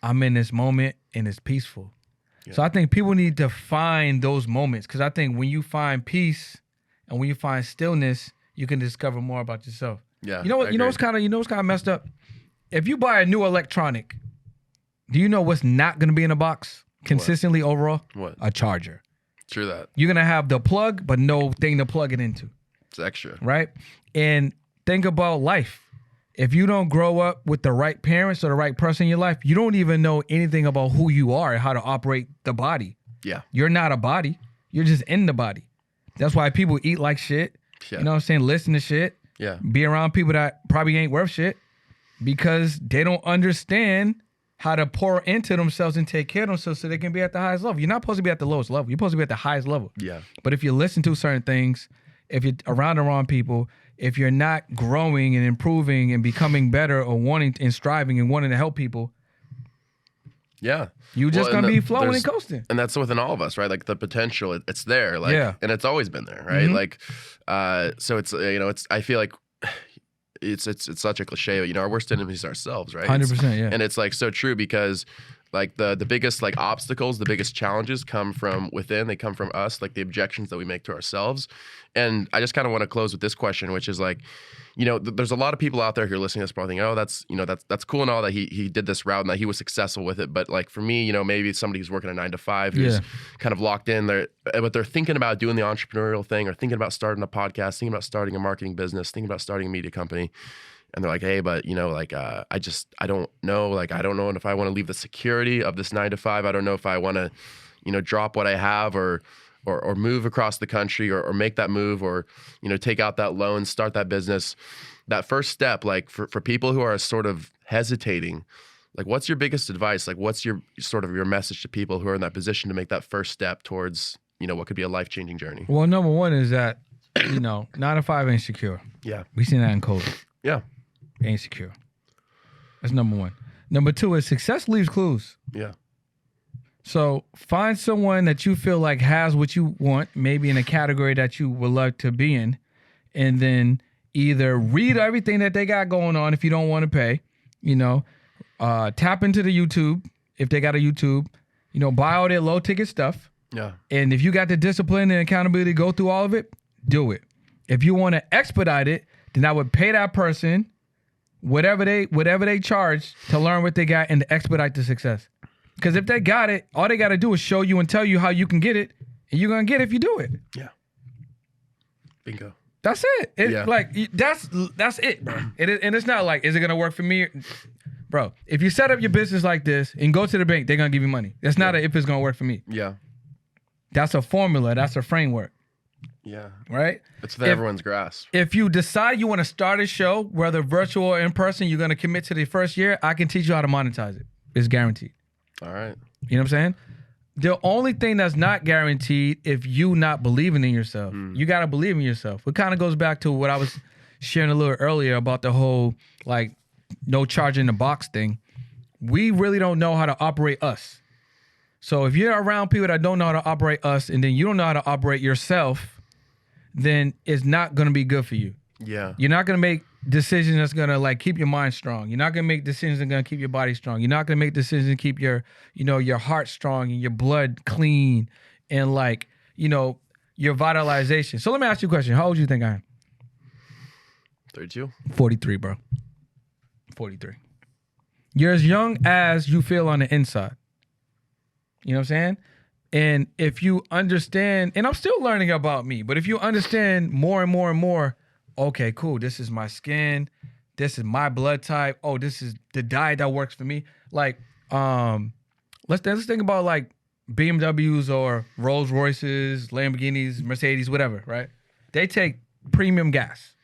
I'm in this moment and it's peaceful. Yeah. So I think people need to find those moments, because I think when you find peace and when you find stillness, you can discover more about yourself. Yeah. You know what's kind of messed up? If you buy a new electronic, do you know what's not going to be in a box consistently overall? What? A charger. True that. You're going to have the plug, but no thing to plug it into. It's extra. Right? And think about life. If you don't grow up with the right parents or the right person in your life, you don't even know anything about who you are and how to operate the body. Yeah. You're not a body. You're just in the body. That's why people eat like shit. Yeah. You know what I'm saying? Listen to shit. Yeah. Be around people that probably ain't worth shit because they don't understand how to pour into themselves and take care of themselves so they can be at the highest level. You're not supposed to be at the lowest level. You're supposed to be at the highest level. Yeah. But if you listen to certain things, if you're around the wrong people, if you're not growing and improving and becoming better or wanting and striving and wanting to help people, yeah, you're just going to be flowing and coasting. And that's within all of us, right? Like the potential, it's there. Like, and it's always been there, right? Mm-hmm. Like, so it's, you know, I feel like it's such a cliche, you know, our worst enemy is ourselves, right? 100%, yeah. And it's like so true because like the biggest like obstacles, the biggest challenges come from within. They come from us, like the objections that we make to ourselves. And I just kind of want to close with this question, which is like, you know, there's a lot of people out there who are listening to this probably thinking, oh, that's, you know, that's cool and all that he did this route and that he was successful with it. But like for me, you know, maybe it's somebody who's working a 9-to-5 who's kind of locked in there, but they're thinking about doing the entrepreneurial thing or thinking about starting a podcast, thinking about starting a marketing business, thinking about starting a media company. And they're like, hey, but you know, like, I don't know. Like, I don't know if I want to leave the security of this 9-to-5. I don't know if I want to, you know, drop what I have or or move across the country or make that move or, take out that loan, start that business, that first step, like for people who are sort of hesitating, like what's your biggest advice? Like what's your sort of your message to people who are in that position to make that first step towards, what could be a life-changing journey? Well, number one is that, 9 to 5 ain't secure. Yeah. We seen that in COVID. Yeah. Ain't secure. That's number one. Number two is success leaves clues. Yeah. So find someone that you feel like has what you want, maybe in a category that you would love to be in, and then either read everything that they got going on if you don't want to pay, tap into the YouTube if they got a YouTube, buy all their low ticket stuff. Yeah. And if you got the discipline and accountability to go through all of it, do it. If you want to expedite it, then I would pay that person whatever they charge to learn what they got and to expedite the success. Because if they got it, all they got to do is show you and tell you how you can get it, and you're going to get it if you do it. Yeah. Bingo. That's it. That's it, bro. And it's not like, is it going to work for me? Bro, if you set up your business like this and go to the bank, they're going to give you money. That's not if it's going to work for me. Yeah. That's a formula. That's a framework. Yeah. Right? It's within everyone's grasp. If you decide you want to start a show, whether virtual or in person, you're going to commit to the first year, I can teach you how to monetize it. It's guaranteed. All right. You know what I'm saying? The only thing that's not guaranteed if you not believing in yourself. You got to believe in yourself. It kind of goes back to what I was sharing a little earlier about the whole, like, no charge in the box thing. We really don't know how to operate us. So if you're around people that don't know how to operate us and then you don't know how to operate yourself, then it's not going to be good for you. Yeah. You're not going to make decisions that's going to like keep your mind strong. You're not going to make decisions that are going to keep your body strong. You're not going to make decisions that keep your, your heart strong and your blood clean and like, your vitalization. So let me ask you a question. How old do you think I am? 32. 43, bro. 43. You're as young as you feel on the inside. You know what I'm saying? And if you understand, and I'm still learning about me, but if you understand more and more and more, okay, cool, this is my skin, this is my blood type, oh, this is the diet that works for me. Like, let's think about like BMWs or Rolls Royces, Lamborghinis, Mercedes, whatever, right? They take premium gas.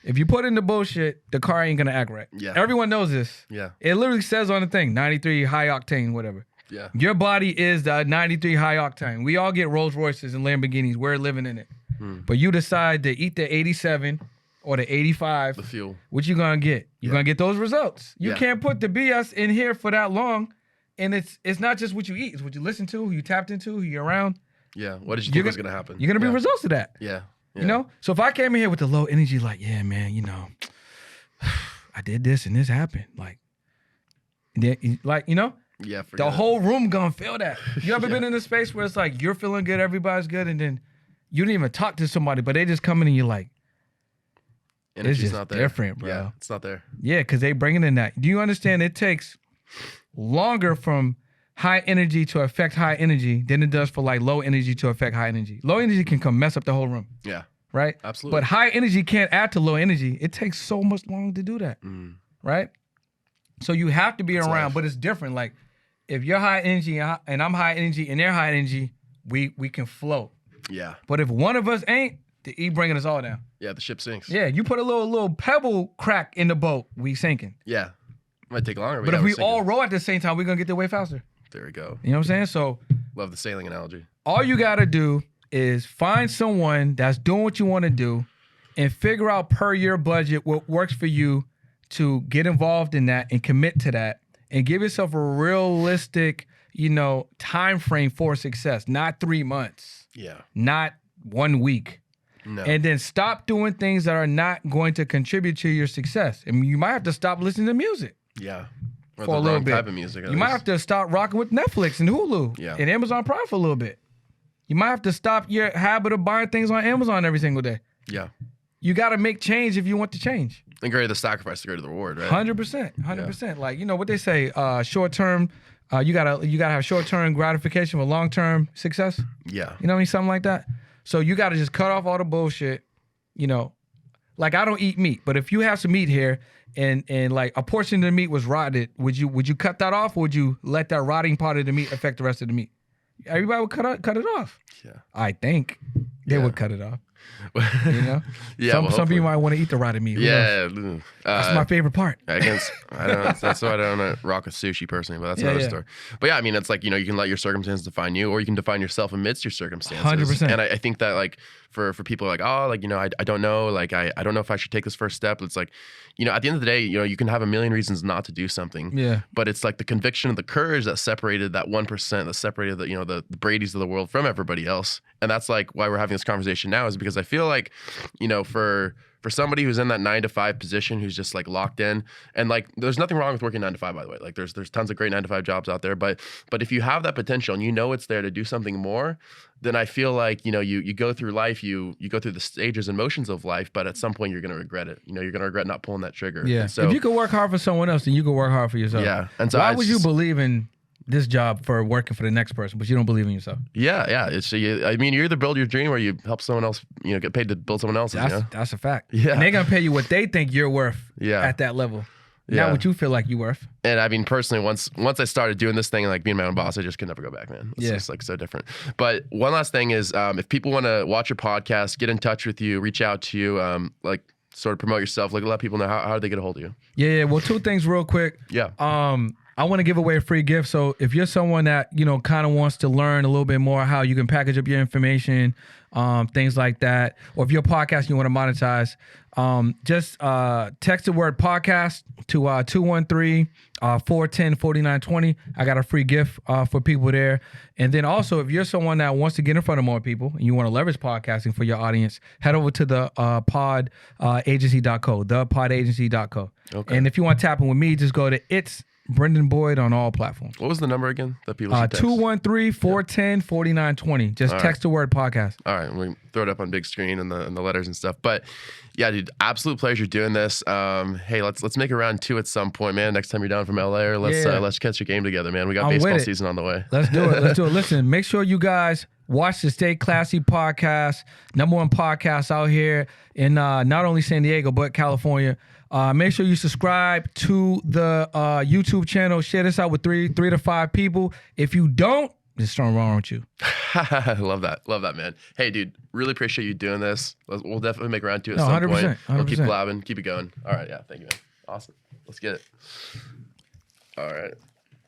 If you put in the bullshit, the car ain't gonna act right. Yeah. Everyone knows this. Yeah. It literally says on the thing, 93 high octane, whatever. Yeah. Your body is the 93 high octane. We all get Rolls Royces and Lamborghinis. We're living in it. But you decide to eat the 87 or the 85. The fuel. What you gonna get? You're gonna get those results. You can't put the BS in here for that long. And it's not just what you eat. It's what you listen to, who you tapped into, who you're around. Yeah. What did you think was going to happen? You're gonna be results of that. Yeah. You know? So if I came in here with the low energy, like, yeah, man, I did this and this happened. Like, Yeah. the whole room gonna feel that. You ever been in a space where it's like you're feeling good, everybody's good, and then you didn't even talk to somebody, but they just come in and you're like, Energy's it's just not there. different, bro. Yeah, it's not there. Yeah, because they bringing in that. Do you understand it takes longer from high energy to affect high energy than it does for like low energy to affect high energy? Low energy can come mess up the whole room. Yeah. Right? Absolutely. But high energy can't add to low energy. It takes so much longer to do that. Right? So you have to be around, life. but it's different. Like if you're high energy and I'm high energy and they're high energy, we can float. Yeah. But if one of us ain't, the E bringing us all down. Yeah, the ship sinks. Yeah, you put a little pebble crack in the boat, we sinking. Yeah. Might take longer. But if we all row at the same time, we're going to get there way faster. There we go. You know what I'm saying? So Love the sailing analogy. all you got to do is find someone that's doing what you want to do and figure out per your budget what works for you to get involved in that and commit to that and give yourself a realistic, time frame for success. Not 3 months, Yeah. not 1 week. No. And then stop doing things that are not going to contribute to your success. I mean, you might have to stop listening to music yeah. Or for the a little wrong bit. type of music. You might have to stop rocking with Netflix and Hulu and Amazon Prime for a little bit. You might have to stop your habit of buying things on Amazon every single day. Yeah. You got to make change if you want to change. And greater the sacrifice, the greater the reward, right? 100%. 100%. Like, what they say, short term, you gotta have short term gratification for long term success. Yeah. You know what I mean? Something like that. So you got to just cut off all the bullshit. Like I don't eat meat, but if you have some meat here and like a portion of the meat was rotted, would you cut that off or would you let that rotting part of the meat affect the rest of the meat? everybody would cut it off. Yeah. I think they would cut it off. You know, Yeah, Some well, people hopefully. might want to eat the rotted meat. Who knows? Yeah. That's my favorite part. I don't. That's why I don't rock with sushi personally, but that's Yeah, another yeah. story. But yeah, I mean, it's like, you know, you can let your circumstances define you, or you can define yourself amidst your circumstances. 100%. And I think that like for people like, oh, like, you know, I don't know, like I don't know if I should take this first step. It's like, you know, at the end of the day, you know, you can have a million reasons not to do something. Yeah. But it's like the conviction and the courage that separated that 1%, that separated the, you know, the Bradys of the world from everybody else. And that's like why we're having this conversation now, is because I feel like, you know, for somebody who's in that 9-to-5 position, who's just like locked in, and like there's nothing wrong with working 9-to-5, by the way. Like there's tons of great 9-to-5 jobs out there, but if you have that potential and you know it's there to do something more, then I feel like, you know, you go through life, you go through the stages and motions of life, but at some point you're gonna regret it. You know, you're gonna regret not pulling that trigger. Yeah. And so If you could work hard for someone else, then you could work hard for yourself. yeah. And so Why I would you just- believe in this job for working for the next person, but you don't believe in yourself? Yeah. I mean, you either build your dream or you help someone else, you know, get paid to build someone else's. You know? That's a fact. Yeah. And they're gonna pay you what they think you're worth. Yeah. At that level. Yeah. Not what you feel like you're worth. And I mean, personally, once I started doing this thing and like being my own boss, I just could never go back, man. It's Yeah. just like so different. But one last thing is, if people want to watch your podcast, get in touch with you, reach out to you, like sort of promote yourself, like let people know how do they get a hold of you? Yeah. Well, two things real quick. Yeah. I want to give away a free gift. So if you're someone that, you know, kind of wants to learn a little bit more how you can package up your information, things like that, or if you're a podcast and you want to monetize, just text the word podcast to 213-410-4920. I got a free gift for people there. And then also, if you're someone that wants to get in front of more people and you want to leverage podcasting for your audience, head over to the podagency.co, thepodagency.co. Okay. And if you want to tap in with me, just go to It's Brendan Boyd on all platforms. What was the number again that people should text? 213-410-4920. Just text the word podcast. All right, we throw it up on big screen and the letters and stuff. But yeah, dude, absolute pleasure doing this. Hey, let's make a round 2 at some point, man. Next time you're down from LA, or let's catch your game together, man. We got I'm with baseball it. season on the way. Let's do it. Listen, make sure you guys watch the Stay Classy podcast, #1 podcast out here in not only San Diego, but California. Make sure you subscribe to the YouTube channel. Share this out with three to 5 people. If you don't, there's something wrong with you. Love that, man. Hey, dude, really appreciate you doing this. We'll definitely make round 2 at No, some 100%, point. We'll keep 100%. blabbing, keep it going. All right, yeah, thank you, man. Awesome. Let's get it. All right.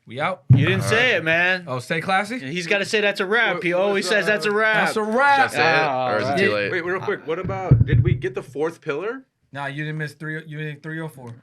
We out. You didn't say it, man. Oh, Stay Classy? He's got to say that's a wrap. He always says that's a wrap. That's a wrap. Should I say it, or is it too Yeah. late? Wait, real quick. What about? Did we get the 4th pillar? Nah, you didn't miss 3. You did 3 or 4.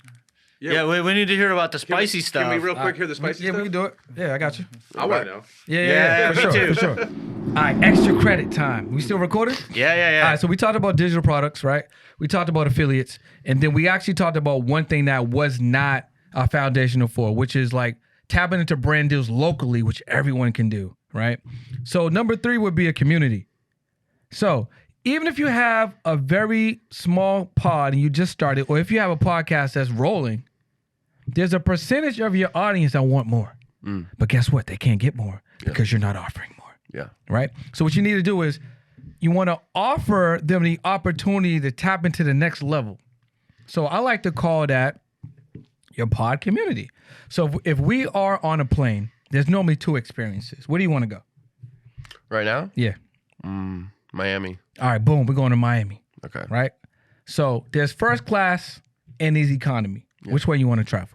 Yeah, we need to hear about the spicy stuff. Can we real quick hear the spicy Yeah, stuff? we can do it. Yeah, I got you. I want to know. Yeah, me for sure, too. for sure. All right, extra credit time. We still recording? Yeah. All right, so we talked about digital products, right? We talked about affiliates, and then we actually talked about one thing that was not foundational for, which is like tapping into brand deals locally, which everyone can do, right? So number 3 would be a community. So even if you have a very small pod and you just started, or if you have a podcast that's rolling, there's a percentage of your audience that want more. But guess what? They can't get more because you're not offering more. Yeah. Right? So what you need to do is you want to offer them the opportunity to tap into the next level. So I like to call that your pod community. So if we are on a plane, there's normally 2 experiences. Where do you want to go? Right now, Yeah. Miami. All right, boom, we're going to Miami, Okay. right? So there's first class and there's economy. Which way you want to travel?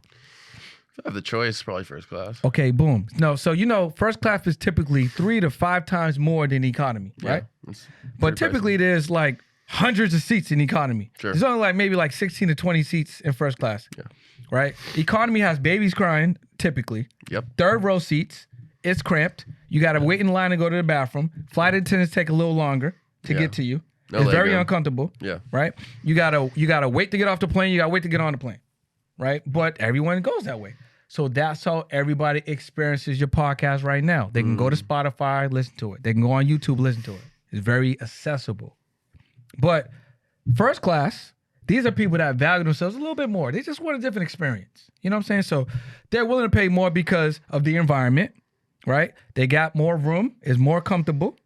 If I have the choice, probably first class. Okay, boom. No, so first class is typically 3 to 5 times more than economy, right? It's But pretty pricey. typically there's like hundreds of seats in economy. Sure. There's only maybe 16 to 20 seats in first class. Yeah. Right? Economy has babies crying, typically. Yep. 3rd row seats. It's cramped. You got to wait in line to go to the bathroom. Flight attendants take a little longer to Yeah. get to you. No It's leg very room. uncomfortable. Yeah. Right? You gotta wait to get off the plane. You gotta wait to get on the plane. Right? But everyone goes that way. So that's how everybody experiences your podcast right now. They can go to Spotify, listen to it. They can go on YouTube, listen to it. It's very accessible. But first class, these are people that value themselves a little bit more. They just want a different experience. You know what I'm saying? So they're willing to pay more because of the environment, right? They got more room, it's more comfortable,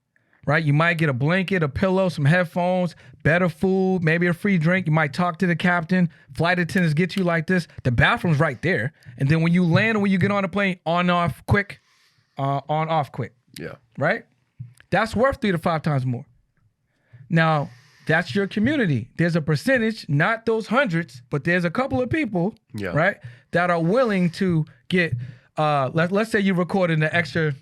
right? You might get a blanket, a pillow, some headphones, better food, maybe a free drink. You might talk to the captain. Flight attendants get you like this. The bathroom's right there. And then when you land or when you get on the plane, on, off, quick. Yeah. right? That's worth 3 to 5 times more. Now, that's your community. There's a percentage, not those hundreds, but there's a couple of people, Yeah. right, that are willing to get, let's say you recorded an extra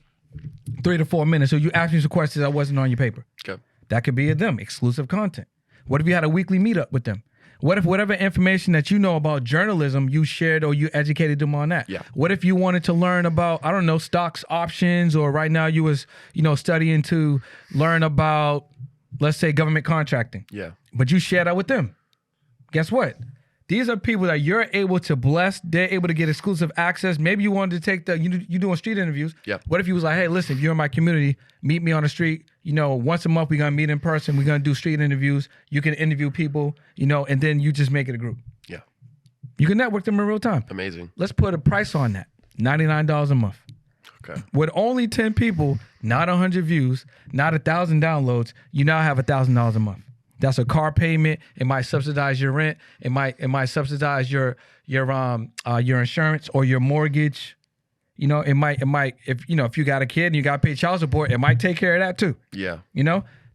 3 to 4 minutes, so you asked me some questions that wasn't on your paper. Okay. That could be them, exclusive content. What if you had a weekly meetup with them? What if whatever information that you know about journalism, you shared or you educated them on that? Yeah. What if you wanted to learn about, I don't know, stocks, options, or right now you was, studying to learn about, let's say, government contracting, Yeah. but you share that with them. Guess what? These are people that you're able to bless. They're able to get exclusive access. Maybe you wanted to take you doing street interviews. Yep. What if you was like, hey, listen, if you're in my community, meet me on the street. Once a month we're gonna meet in person. We're gonna do street interviews. You can interview people, and then you just make it a group. Yeah. You can network them in real time. Amazing. Let's put a price on that. $99 a month. Okay. With only 10 people, not 100 views, not 1,000 downloads, you now have $1,000 a month. That's a car payment. It might subsidize your rent. It might subsidize your insurance or your mortgage. It might if you got a kid and you got to pay child support, it might take care of that too. Yeah.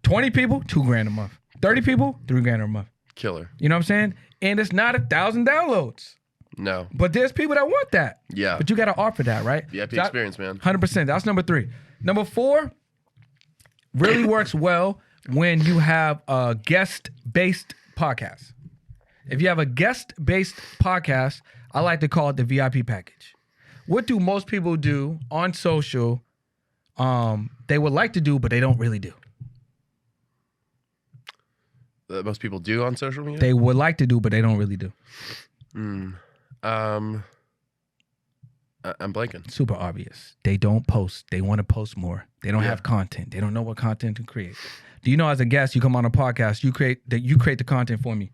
20 people, $2,000 a month. 30 people, $3,000 a month. Killer. You know what I'm saying? And it's not 1,000 downloads. No. But there's people that want that. Yeah. But you got to offer that, right? VIP So experience, man. 100%. That's number 3. Number 4 really works well when you have a guest-based podcast. If you have a guest-based podcast, I like to call it the VIP package. What do most people do on social? They would like to do, but they don't really do. That most people do on social media? They would like to do, but they don't really do. I'm blanking. Super obvious. They don't post. They want to post more. They don't have content. They don't know what content to create. Do you know, as a guest, you come on a podcast, you create the content for me.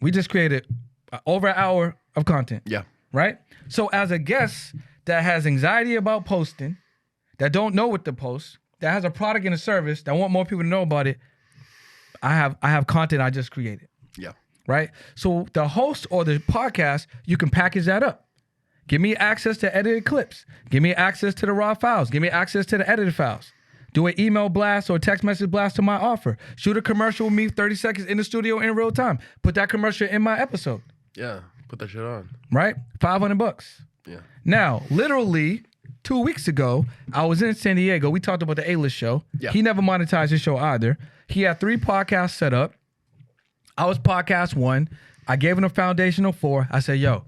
We just created over an hour of content. Yeah. Right? So as a guest that has anxiety about posting, that don't know what to post, that has a product and a service, that want more people to know about it, I have content I just created. Yeah. Right? So the host or the podcast, you can package that up. Give me access to edited clips. Give me access to the raw files. Give me access to the edited files. Do an email blast or text message blast to my offer. Shoot a commercial with me 30 seconds in the studio in real time. Put that commercial in my episode. Yeah. Put that shit on. Right? $500. Yeah. Now, literally 2 weeks ago, I was in San Diego. We talked about the A-List show. Yeah. He never monetized his show either. He had 3 podcasts set up. I was podcast 1. I gave him a foundational 4. I said, yo,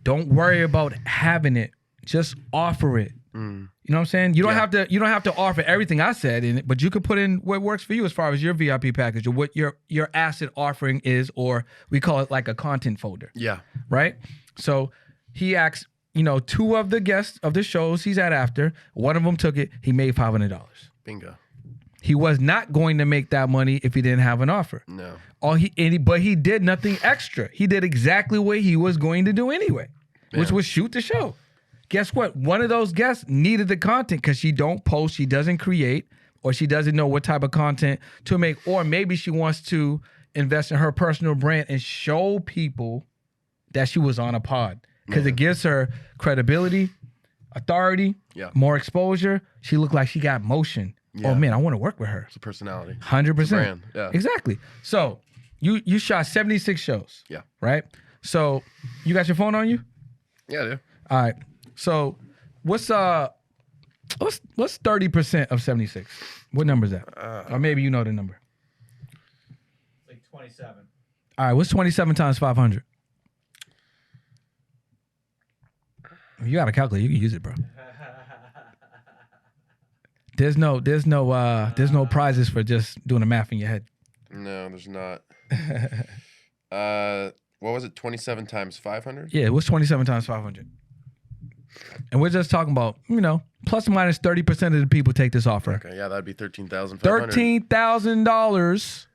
don't worry about having it. Just offer it. You know what I'm saying? You don't have to offer everything I said in it, but you can put in what works for you as far as your VIP package or what your asset offering is, or we call it like a content folder. Yeah. Right? So he asked, 2 of the guests of the shows he's at after, one of them took it, he made $500. Bingo. He was not going to make that money if he didn't have an offer. No. But he did nothing extra. He did exactly what he was going to do anyway, which was shoot the show. Guess what? One of those guests needed the content because she don't post, she doesn't create, or she doesn't know what type of content to make, or maybe she wants to invest in her personal brand and show people that she was on a pod because it gives her credibility, authority, more exposure. She looked like she got motion. Yeah. Oh man, I want to work with her. It's a personality. 100%. brand, yeah. Exactly. So you shot 76 shows. Yeah. Right? So you got your phone on you? Yeah, I do. All right. So what's 30% of 76? What number is that? Or maybe you know the number. Like 27. All right, what's 27 times 500? You got a calculator, you can use it, bro. There's no prizes for just doing the math in your head. No, there's not. What was it? 27 times 500? Yeah, what's 27 times 500? And we're just talking about, plus or minus 30% of the people take this offer. Okay, yeah, that'd be $13,500. $13,000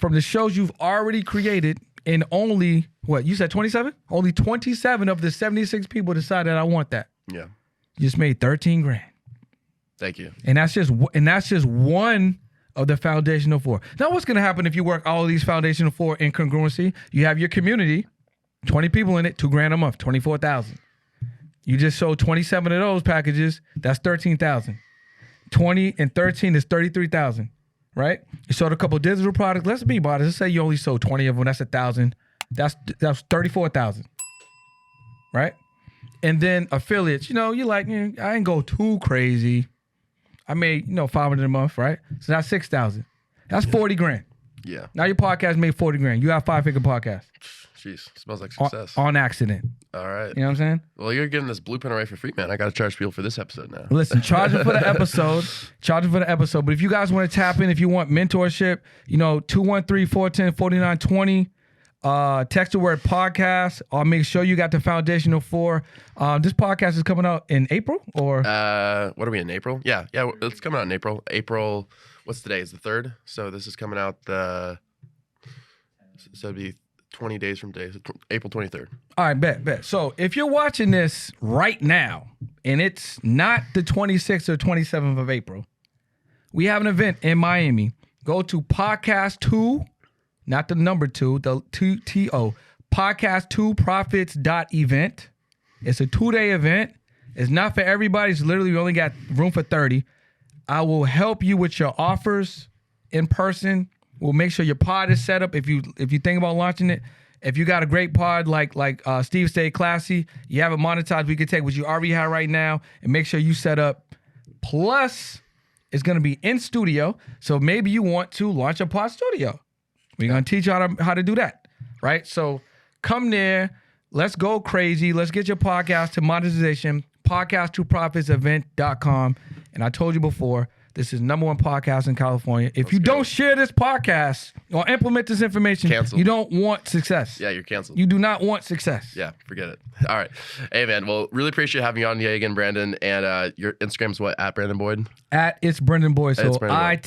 from the shows you've already created, and only, what, you said 27? Only 27 of the 76 people decided I want that. Yeah. You just made 13 grand. Thank you. And that's just one of the foundational 4. Now, what's going to happen if you work all of these foundational 4 in congruency? You have your community, 20 people in it, $2,000 a month, 24,000. You just sold 27 of those packages. That's 13,000. 20 and 13 is 33,000, right? You sold a couple digital products. Let's be honest. Let's say you only sold 20 of them. That's 1,000. That's 34,000, right? And then affiliates. You know, you're like, I ain't go too crazy. I made, 500 a month, right? So that's 6,000. That's 40 grand. Yeah. Now your podcast made 40 grand. You have 5-figure podcast Jeez. Smells like success. on accident. All right. You know what I'm saying? Well, you're giving this blueprint away for free, man. I got to charge people for this episode now. Listen, charge it for the episode. Charge it for the episode. But if you guys want to tap in, if you want mentorship, 213-410-4920. Text the word podcast. I'll make sure you got the foundational for. This podcast is coming out in April or? What are we in April? Yeah. It's coming out in April. April. What's today? Is the 3rd. So this is coming out so it'd be 20 days from today. So April 23rd. All right, bet. So if you're watching this right now and it's not the 26th or 27th of April, we have an event in Miami. Go to Podcast 2, not the number 2, the 2TO, podcast2profits.event. It's a 2-day event. It's not for everybody. It's literally, we only got room for 30. I will help you with your offers in person. We'll make sure your pod is set up if you think about launching it. If you got a great pod like Steve Stay Classy, you have it monetized, we can take what you already have right now and make sure you set up. Plus, it's going to be in studio. So maybe you want to launch a pod studio. We're going to teach you how to do that, right? So come there. Let's go crazy. Let's get your podcast to monetization. Podcast2profitsevent.com. And I told you before, this is #1 podcast in California. If you don't share this podcast or implement this information, Cancel. you don't want success. Yeah, you're canceled. You do not want success. Yeah, forget it. All right. Hey, man. Well, really appreciate having you on yet again, Brandon. And your Instagram's what? At Brandon Boyd? At It's Brendan Boyd. So It's Brendan Boyd.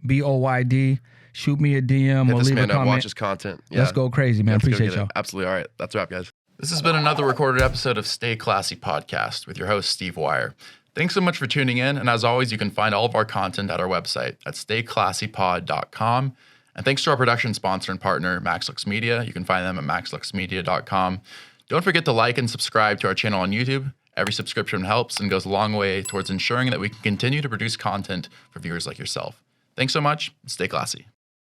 ITSBRENDANBOYD. Shoot me a DM Hit or this leave a man up. comment. Watch his content. Yeah. Let's go crazy, man. Let's go Appreciate get it. y'all. Absolutely. All right. That's a wrap, guys. This has been another recorded episode of Stay Classy Podcast with your host, Steve Wire. Thanks so much for tuning in. And as always, you can find all of our content at our website at stayclassypod.com. And thanks to our production sponsor and partner, MaxLux Media. You can find them at maxluxmedia.com. Don't forget to like and subscribe to our channel on YouTube. Every subscription helps and goes a long way towards ensuring that we can continue to produce content for viewers like yourself. Thanks so much. Stay classy.